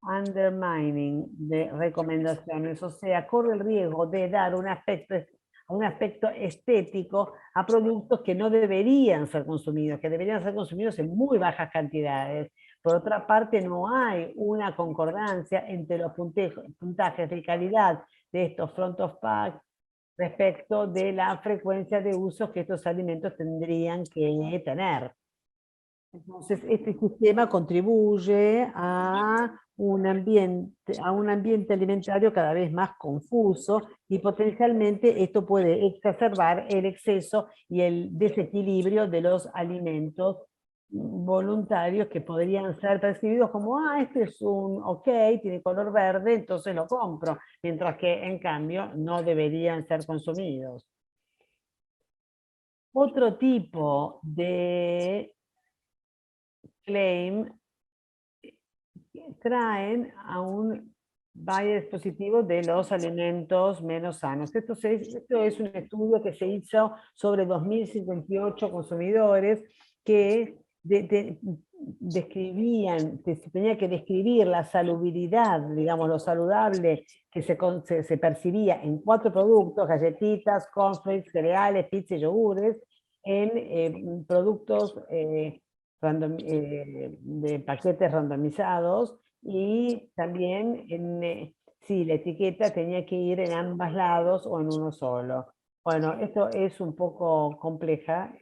undermining de recomendaciones, o sea, corre el riesgo de dar un aspecto estético a productos que no deberían ser consumidos, que deberían ser consumidos en muy bajas cantidades. Por otra parte, no hay una concordancia entre los puntajes de calidad de estos front of pack respecto de la frecuencia de uso que estos alimentos tendrían que tener. Entonces, este sistema contribuye a un ambiente alimentario cada vez más confuso y potencialmente esto puede exacerbar el exceso y el desequilibrio de los alimentos voluntarios que podrían ser percibidos como, este es un ok, tiene color verde, entonces lo compro, mientras que en cambio no deberían ser consumidos. Otro tipo de claim traen a un valle dispositivo de los alimentos menos sanos. Esto es un estudio que se hizo sobre 2058 consumidores que describían, que se tenía que describir la salubridad, digamos, lo saludable que se percibía en 4 productos: galletitas, cornflakes, cereales, pizza y yogures, en productos de paquetes randomizados, y también si la etiqueta tenía que ir en ambos lados o en uno solo. Bueno, esto es un poco compleja,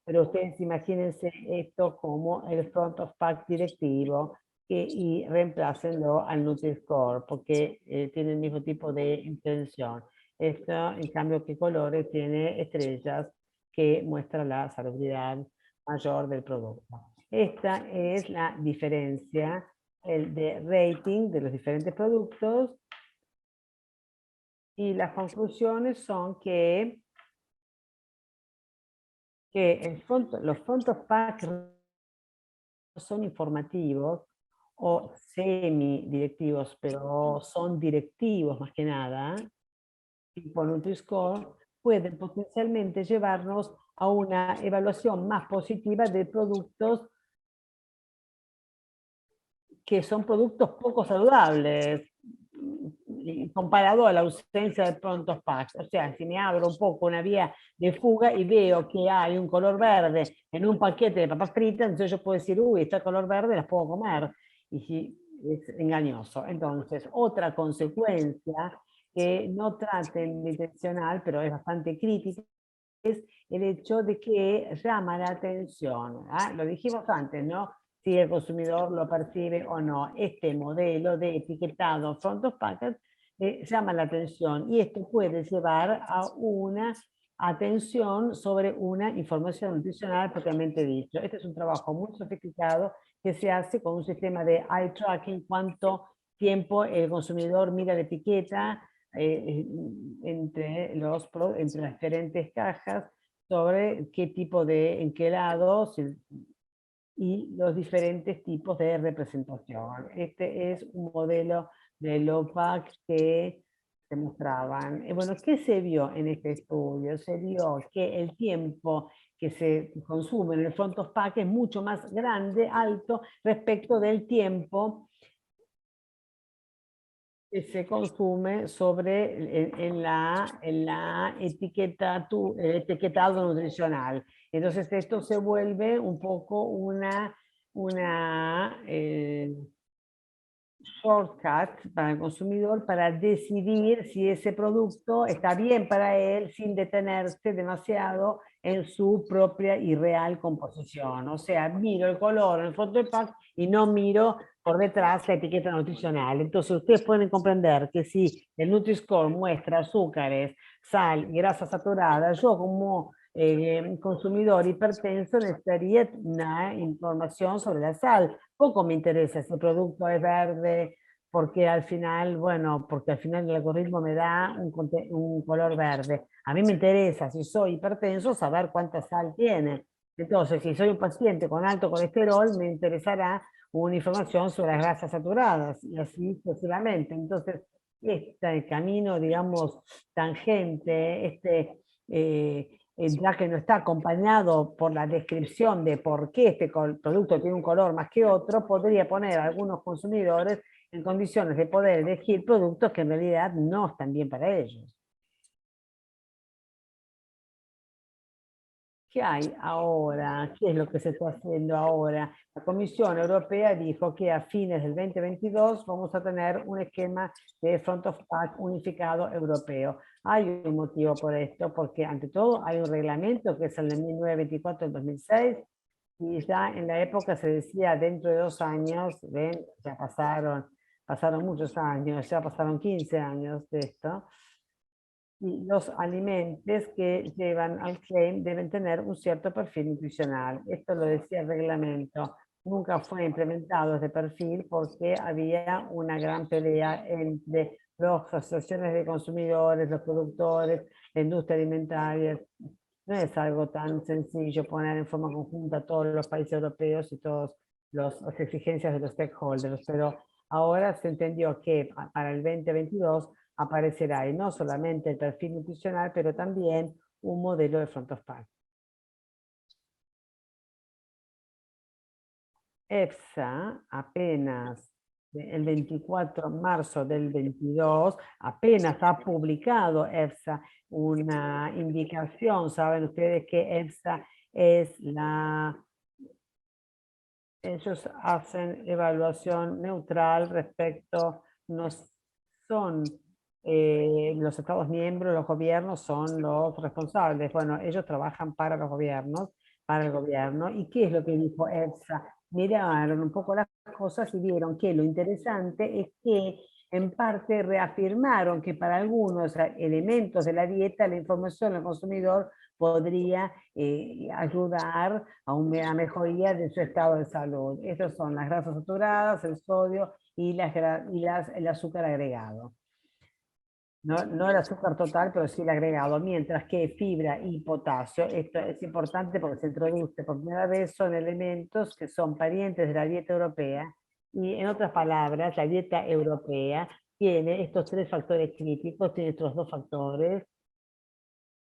pero ustedes imagínense esto como el front of pack directivo y reemplácenlo al Nutri-Score, porque tiene el mismo tipo de intención. Esto, en cambio, que colores tiene estrellas que muestra la salubridad mayor del producto. Esta es la diferencia de rating de los diferentes productos, y las conclusiones son que los front of pack son informativos o semi-directivos, pero son directivos más que nada, tipo Nutri-Score, pueden potencialmente llevarnos a una evaluación más positiva de productos que son productos poco saludables comparado a la ausencia de prontos packs. O sea, si me abro un poco una vía de fuga y veo que hay un color verde en un paquete de papas fritas, entonces yo puedo decir, uy, está color verde, las puedo comer. Y si es engañoso. Entonces, otra consecuencia que no traten de intencional, pero es bastante crítica, es el hecho de que llama la atención. Lo dijimos antes, ¿no? Si el consumidor lo percibe o no. Este modelo de etiquetado front of package llama la atención y esto puede llevar a una atención sobre una información nutricional propiamente dicho. Este es un trabajo muy sofisticado que se hace con un sistema de eye tracking, cuánto tiempo el consumidor mira la etiqueta entre las diferentes cajas sobre qué tipo de, en qué lado y los diferentes tipos de representación. Este es un modelo de LOPAC que se mostraban. Bueno, ¿qué se vio en este estudio? Se vio que el tiempo que se consume en el front of pack es mucho más grande, alto, respecto del tiempo que se consume sobre en la etiquetado nutricional. Entonces esto se vuelve un poco una shortcut para el consumidor para decidir si ese producto está bien para él sin detenerse demasiado en su propia y real composición. O sea, miro el color en el front del pack y no miro por detrás la etiqueta nutricional. Entonces ustedes pueden comprender que si el Nutri-Score muestra azúcares, sal y grasas saturadas, yo como consumidor hipertenso necesitaría una información sobre la sal. Poco me interesa si el producto es verde, porque al final, bueno, porque al final el algoritmo me da un color verde. A mí me interesa, si soy hipertenso, saber cuánta sal tiene. Entonces, si soy un paciente con alto colesterol, me interesará una información sobre las grasas saturadas y así sucesivamente. Entonces, este camino, digamos, tangente, ya que no está acompañado por la descripción de por qué este producto tiene un color más que otro, podría poner a algunos consumidores en condiciones de poder elegir productos que en realidad no están bien para ellos. ¿Qué hay ahora? ¿Qué es lo que se está haciendo ahora? La Comisión Europea dijo que a fines del 2022 vamos a tener un esquema de front of pack unificado europeo. Hay un motivo por esto, porque ante todo hay un reglamento que es el de 1924 del 2006, y ya en la época se decía dentro de 2 años, ven, ya pasaron muchos años, ya pasaron 15 años de esto, y los alimentos que llevan al claim deben tener un cierto perfil nutricional. Esto lo decía el reglamento. Nunca fue implementado este perfil porque había una gran pelea entre las asociaciones de consumidores, los productores, la industria alimentaria. No es algo tan sencillo poner en forma conjunta a todos los países europeos y todas las exigencias de los stakeholders, pero ahora se entendió que para el 2022 aparecerá y no solamente el perfil nutricional, pero también un modelo de front of pack. EFSA apenas el 24 de marzo del 22, apenas ha publicado EFSA una indicación. Saben ustedes que EFSA es ellos hacen evaluación neutral respecto, no son los Estados miembros, los gobiernos son los responsables. Bueno, ellos trabajan para los gobiernos, para el gobierno. ¿Y qué es lo que dijo EFSA? Miraron un poco las cosas y vieron que lo interesante es que en parte reafirmaron que para algunos elementos de la dieta la información al consumidor podría ayudar a una mejoría de su estado de salud. Estas son las grasas saturadas, el sodio y el azúcar agregado. No el azúcar total, pero sí el agregado, mientras que fibra y potasio, esto es importante porque se introduce por primera vez, son elementos que son parientes de la dieta europea, y en otras palabras, la dieta europea tiene estos 3 factores críticos, tiene estos 2 factores,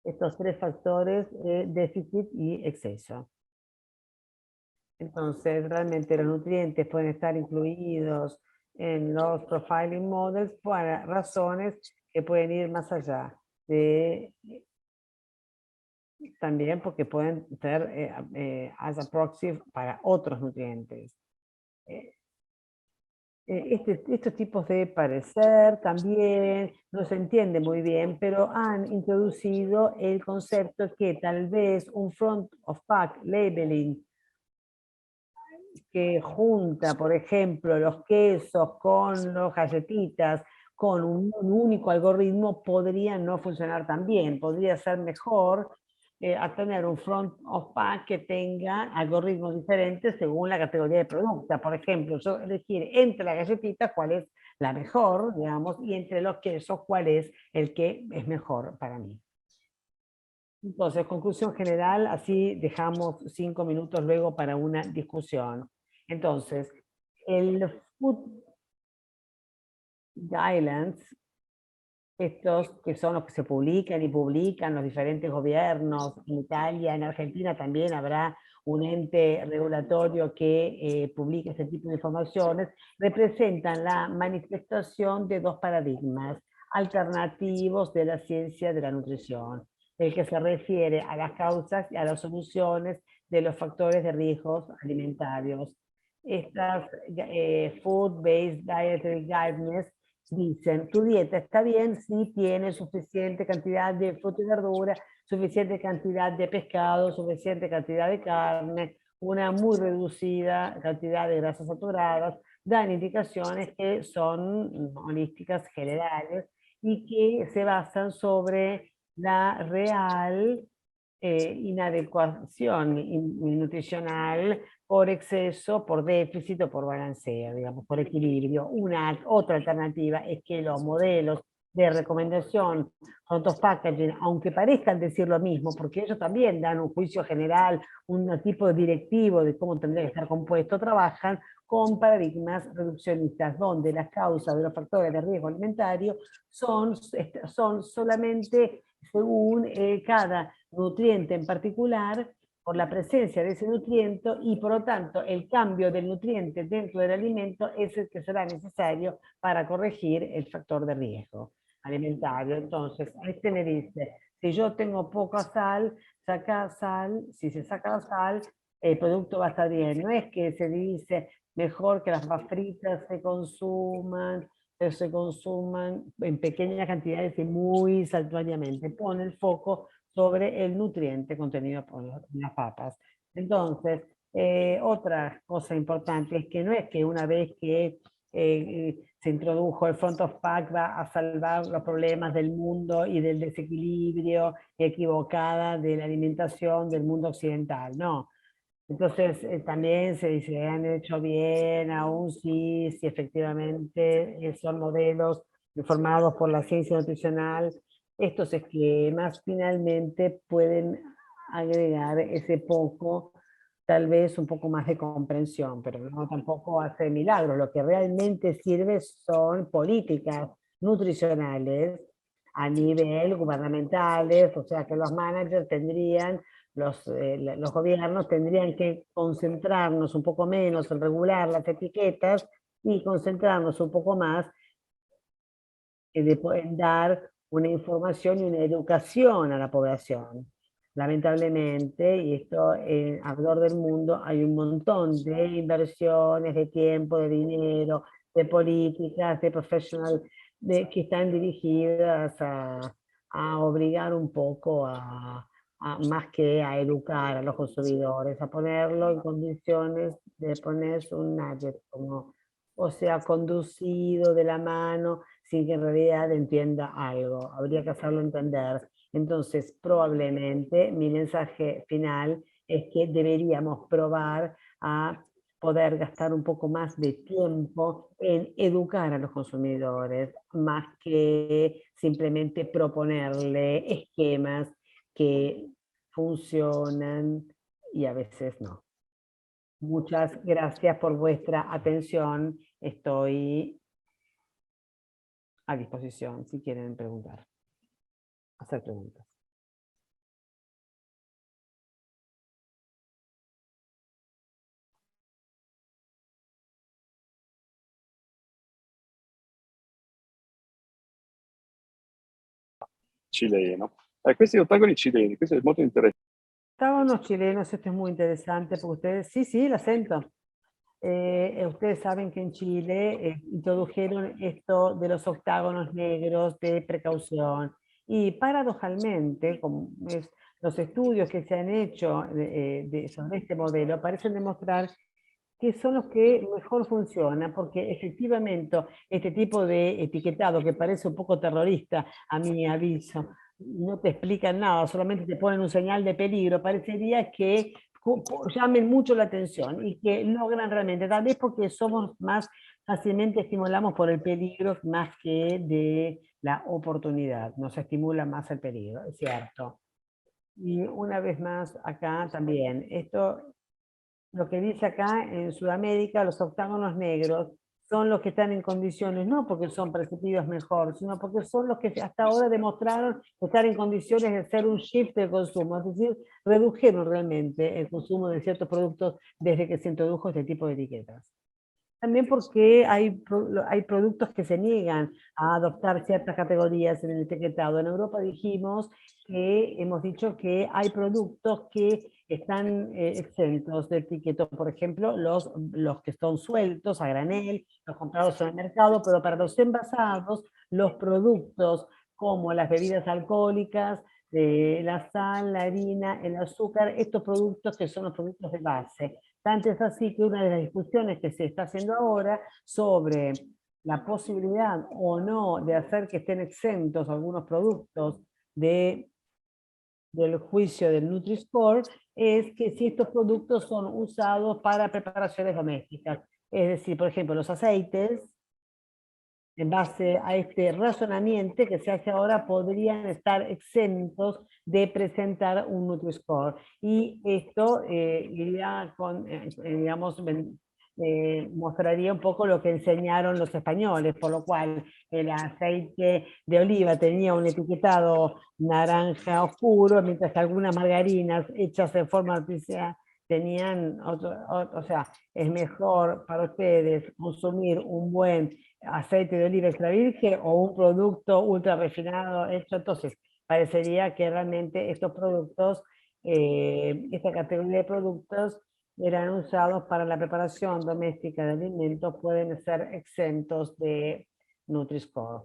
estos 3 factores, déficit y exceso. Entonces, realmente los nutrientes pueden estar incluidos en los profiling models por razones que pueden ir más allá de, también porque pueden ser as a proxy para otros nutrientes. Estos tipos de parecer también no se entiende muy bien, pero han introducido el concepto que tal vez un front of pack labeling que junta, por ejemplo, los quesos con las galletitas, con un único algoritmo, podría no funcionar tan bien, podría ser mejor a tener un front of pack que tenga algoritmos diferentes según la categoría de producto. Por ejemplo, yo elegir entre las galletitas cuál es la mejor, digamos, y entre los quesos cuál es el que es mejor para mí. Entonces, conclusión general, así dejamos 5 minutos luego para una discusión. Entonces, el Food Guidelines, estos que son los que se publican y publican los diferentes gobiernos, en Italia, en Argentina también habrá un ente regulatorio que publique este tipo de informaciones, representan la manifestación de dos paradigmas alternativos de la ciencia de la nutrición, el que se refiere a las causas y a las soluciones de los factores de riesgos alimentarios. Estas Food-Based Dietary Guidelines dicen, tu dieta está bien si tiene suficiente cantidad de fruta y verdura, suficiente cantidad de pescado, suficiente cantidad de carne, una muy reducida cantidad de grasas saturadas, dan indicaciones que son holísticas generales y que se basan sobre la real inadecuación nutricional por exceso, por déficit o por balanceo, digamos, por equilibrio. Otra alternativa es que los modelos de recomendación, front of packaging, aunque parezcan decir lo mismo, porque ellos también dan un juicio general, un tipo directivo de cómo tendría que estar compuesto, trabajan con paradigmas reduccionistas, donde las causas de los factores de riesgo alimentario son solamente según cada nutriente en particular, por la presencia de ese nutriente y por lo tanto el cambio del nutriente dentro del alimento es el que será necesario para corregir el factor de riesgo alimentario. Entonces, este me dice, si yo tengo poca sal, saca sal, si se saca la sal, el producto va a estar bien. No es que se dice mejor que las papas fritas se consuman en pequeñas cantidades y muy saltuariamente. Pone el foco sobre el nutriente contenido por las papas. Entonces, otra cosa importante es que no es que una vez que se introdujo el front of pack va a salvar los problemas del mundo y del desequilibrio equivocada de la alimentación del mundo occidental, no. Entonces, también se dice, han hecho bien, aún sí, si efectivamente son modelos informados por la ciencia nutricional, estos esquemas finalmente pueden agregar ese poco, tal vez un poco más de comprensión, pero no tampoco hace milagros. Lo que realmente sirve son políticas nutricionales a nivel gubernamentales, o sea que los managers tendrían los gobiernos tendrían que concentrarnos un poco menos en regular las etiquetas y concentrarnos un poco más en dar una información y una educación a la población. Lamentablemente, y esto alrededor del mundo, hay un montón de inversiones, de tiempo, de dinero, de políticas, de profesional, que están dirigidas a obligar un poco más que a educar a los consumidores, a ponerlo en condiciones de ponerse un nugget, como, o sea, conducido de la mano, sin que en realidad entienda algo. Habría que hacerlo entender. Entonces, probablemente mi mensaje final es que deberíamos probar a poder gastar un poco más de tiempo en educar a los consumidores, más que simplemente proponerle esquemas que funcionan y a veces no. Muchas gracias por vuestra atención. Estoy a disposición si quieren preguntar, hacer preguntas. cileno. Questi ottagoni cileni, questo è molto interessante. Octágonos chilenos, esto es muy interesante porque ustedes, sí, el acento. Ustedes saben que en Chile introdujeron esto de los octágonos negros de precaución y paradojalmente, como los estudios que se han hecho sobre este modelo parecen demostrar que son los que mejor funcionan, porque efectivamente este tipo de etiquetado que parece un poco terrorista, a mi aviso, no te explican nada, solamente te ponen un señal de peligro, parecería que llamen mucho la atención y que logran realmente, tal vez porque somos más fácilmente estimulamos por el peligro más que de la oportunidad, nos estimula más el peligro, es cierto. Y una vez más acá también, esto lo que dice acá en Sudamérica, los octágonos negros son los que están en condiciones, no porque son percibidos mejor, sino porque son los que hasta ahora demostraron estar en condiciones de hacer un shift de consumo, es decir, redujeron realmente el consumo de ciertos productos desde que se introdujo este tipo de etiquetas. También porque hay productos que se niegan a adoptar ciertas categorías en el etiquetado. En Europa hemos dicho que hay productos que están exentos de etiquetado. Por ejemplo, los que son sueltos a granel, los comprados en el mercado, pero para los envasados, los productos como las bebidas alcohólicas, la sal, la harina, el azúcar, estos productos que son los productos de base. Tanto es así que una de las discusiones que se está haciendo ahora sobre la posibilidad o no de hacer que estén exentos algunos productos del juicio del Nutri-Score es que si estos productos son usados para preparaciones domésticas. Es decir, por ejemplo, los aceites, en base a este razonamiento que se hace ahora, podrían estar exentos de presentar un Nutri-Score. Y esto iría con, digamos, mostraría un poco lo que enseñaron los españoles, por lo cual el aceite de oliva tenía un etiquetado naranja oscuro, mientras que algunas margarinas hechas en forma artificial tenían o sea, es mejor para ustedes consumir un buen aceite de oliva extra virgen o un producto ultra refinado hecho. Entonces, parecería que realmente estos productos, esta categoría de productos eran usados para la preparación doméstica de alimentos, pueden ser exentos de Nutri-Score.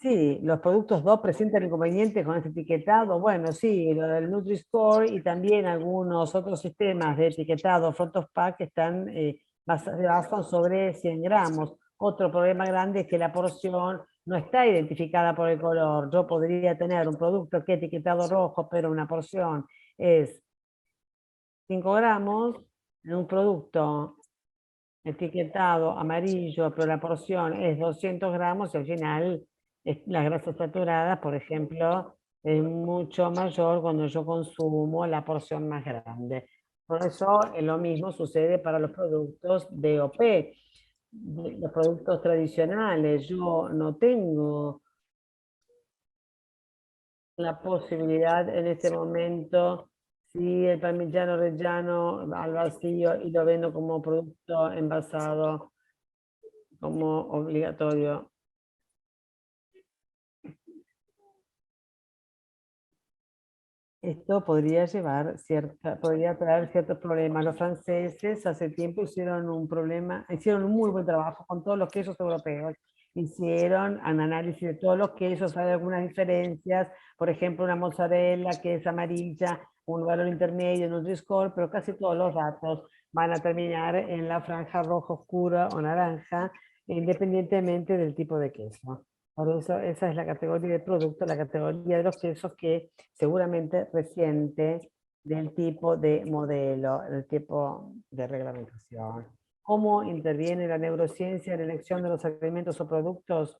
Sí, los productos 2 presentan inconvenientes con este etiquetado. Bueno, sí, lo del Nutri-Score y también algunos otros sistemas de etiquetado front of pack están se basan sobre 100 gramos. Otro problema grande es que la porción no está identificada por el color. Yo podría tener un producto que etiquetado rojo, pero una porción es 5 gramos, en un producto etiquetado amarillo, pero la porción es 200 gramos y al final la grasa saturada, por ejemplo, es mucho mayor cuando yo consumo la porción más grande. Por eso lo mismo sucede para los productos DOP, los productos tradicionales. Yo no tengo la posibilidad en este momento, si el parmigiano reggiano al vacío y lo vendo como producto envasado, como obligatorio. Esto podría podría traer ciertos problemas. Los franceses hace tiempo hicieron un muy buen trabajo con todos los quesos europeos. Hicieron un análisis de todos los quesos, hay algunas diferencias, por ejemplo, una mozzarella que es amarilla, un valor intermedio, un Nutri-Score, pero casi todos los datos van a terminar en la franja roja oscura o naranja, independientemente del tipo de queso. Por eso esa es la categoría de producto, la categoría de los quesos que seguramente reciente del tipo de modelo, el tipo de reglamentación. ¿Cómo interviene la neurociencia en la elección de los alimentos o productos?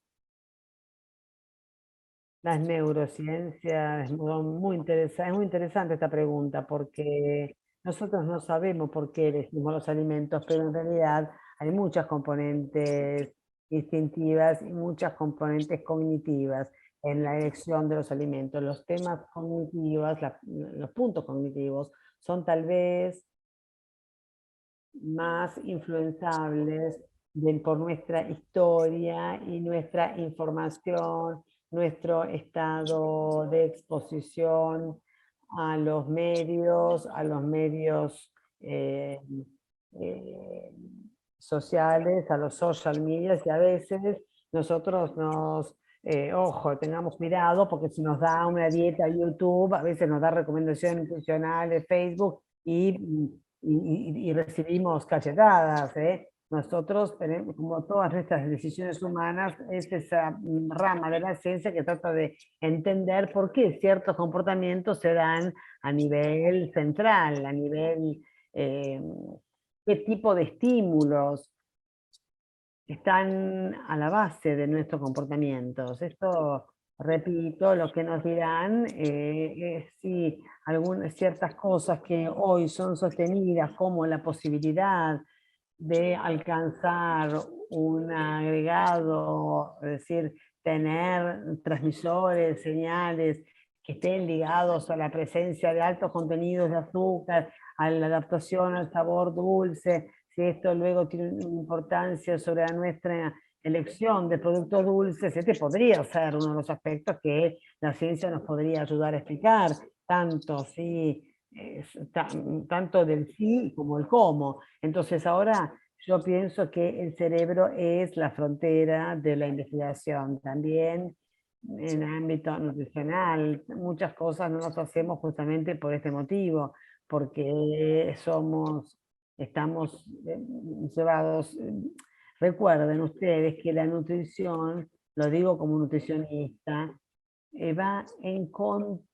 Las neurociencias son muy interesantes. Es muy interesante esta pregunta porque nosotros no sabemos por qué elegimos los alimentos, pero en realidad hay muchas componentes instintivas y muchas componentes cognitivas en la elección de los alimentos. Los temas cognitivos, los puntos cognitivos son tal vez más influenciables por nuestra historia y nuestra información, nuestro estado de exposición a los medios eh, eh, sociales, a los social media, y a veces nosotros ojo, tengamos cuidado, porque si nos da una dieta YouTube, a veces nos da recomendaciones nutricionales, Facebook, y recibimos cachetadas, ¿eh? Nosotros tenemos, como todas nuestras decisiones humanas, es esa rama de la ciencia que trata de entender por qué ciertos comportamientos se dan a nivel central, a nivel qué tipo de estímulos están a la base de nuestros comportamientos. Esto, repito, lo que nos dirán es si ciertas cosas que hoy son sostenidas, como la posibilidad de alcanzar un agregado, es decir, tener transmisores, señales que estén ligados a la presencia de altos contenidos de azúcar, a la adaptación al sabor dulce, si esto luego tiene una importancia sobre nuestra elección de productos dulces, este podría ser uno de los aspectos que la ciencia nos podría ayudar a explicar, tanto tanto del sí como el cómo. Entonces ahora yo pienso que el cerebro es la frontera de la investigación. También en el ámbito nutricional, muchas cosas no las hacemos justamente por este motivo, porque estamos llevados. Recuerden ustedes que la nutrición, lo digo como nutricionista, va en contra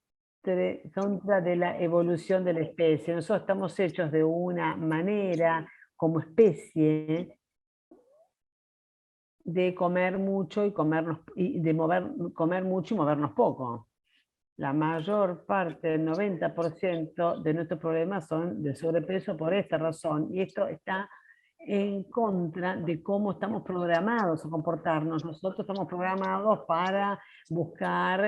de la evolución de la especie. Nosotros estamos hechos de una manera como especie de comer mucho y comer mucho y movernos poco. La mayor parte, el 90% de nuestros problemas son de sobrepeso por esta razón, y esto está en contra de cómo estamos programados a comportarnos. Nosotros estamos programados para buscar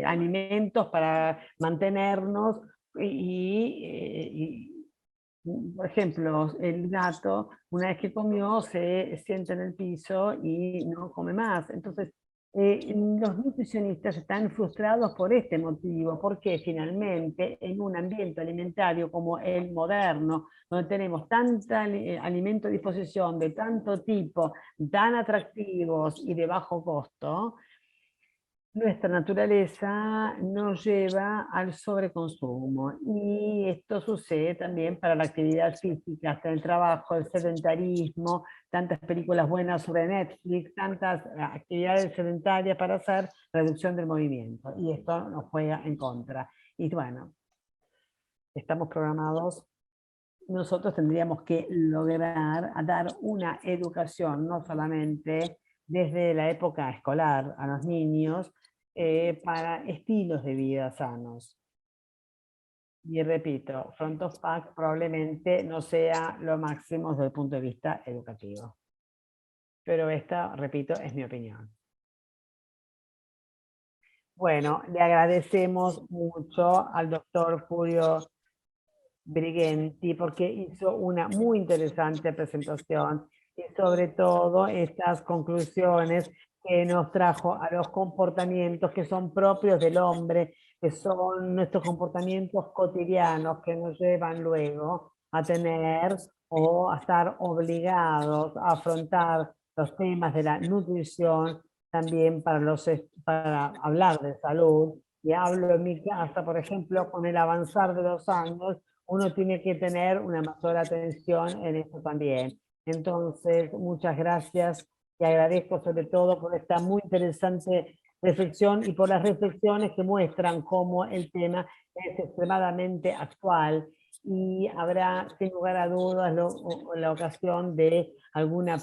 alimentos, para mantenernos, por ejemplo, el gato, una vez que comió, se sienta en el piso y no come más. Entonces, los nutricionistas están frustrados por este motivo, porque finalmente en un ambiente alimentario como el moderno, donde tenemos tanta alimento a disposición de tanto tipo, tan atractivos y de bajo costo, nuestra naturaleza nos lleva al sobreconsumo, y esto sucede también para la actividad física, hasta el trabajo, el sedentarismo, tantas películas buenas sobre Netflix, tantas actividades sedentarias para hacer reducción del movimiento, y esto nos juega en contra. Y bueno, estamos programados. Nosotros tendríamos que lograr dar una educación, no solamente desde la época escolar a los niños, para estilos de vida sanos. Y repito, Front of Pack probablemente no sea lo máximo desde el punto de vista educativo. Pero esta, repito, es mi opinión. Bueno, le agradecemos mucho al doctor Julio Brighenti, porque hizo una muy interesante presentación, y sobre todo estas conclusiones que nos trajo a los comportamientos que son propios del hombre, que son nuestros comportamientos cotidianos que nos llevan luego a tener o a estar obligados a afrontar los temas de la nutrición también para hablar de salud. Y hablo en mi casa, por ejemplo, con el avanzar de los años, uno tiene que tener una mayor atención en esto también. Entonces, muchas gracias, y agradezco sobre todo por esta muy interesante reflexión y por las reflexiones que muestran cómo el tema es extremadamente actual, y habrá, sin lugar a dudas, la ocasión de alguna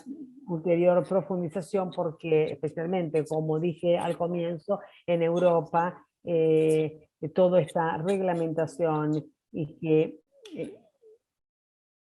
ulterior profundización, porque especialmente, como dije al comienzo, en Europa, toda esta reglamentación y que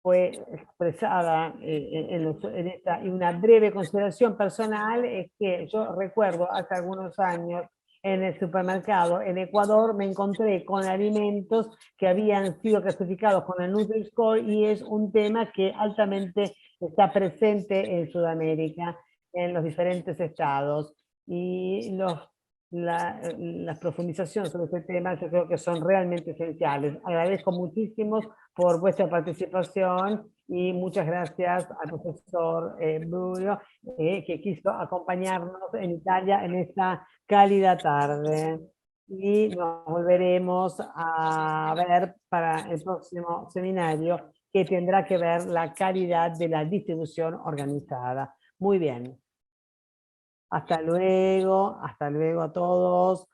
fue expresada y una breve consideración personal es que yo recuerdo hace algunos años en el supermercado en Ecuador me encontré con alimentos que habían sido clasificados con el Nutri-Score, y es un tema que altamente está presente en Sudamérica, en los diferentes estados, y las profundizaciones sobre este tema yo creo que son realmente esenciales. Agradezco muchísimo por vuestra participación y muchas gracias al profesor Bruno que quiso acompañarnos en Italia en esta cálida tarde. Y nos volveremos a ver para el próximo seminario que tendrá que ver la calidad de la distribución organizada. Muy bien. Hasta luego a todos.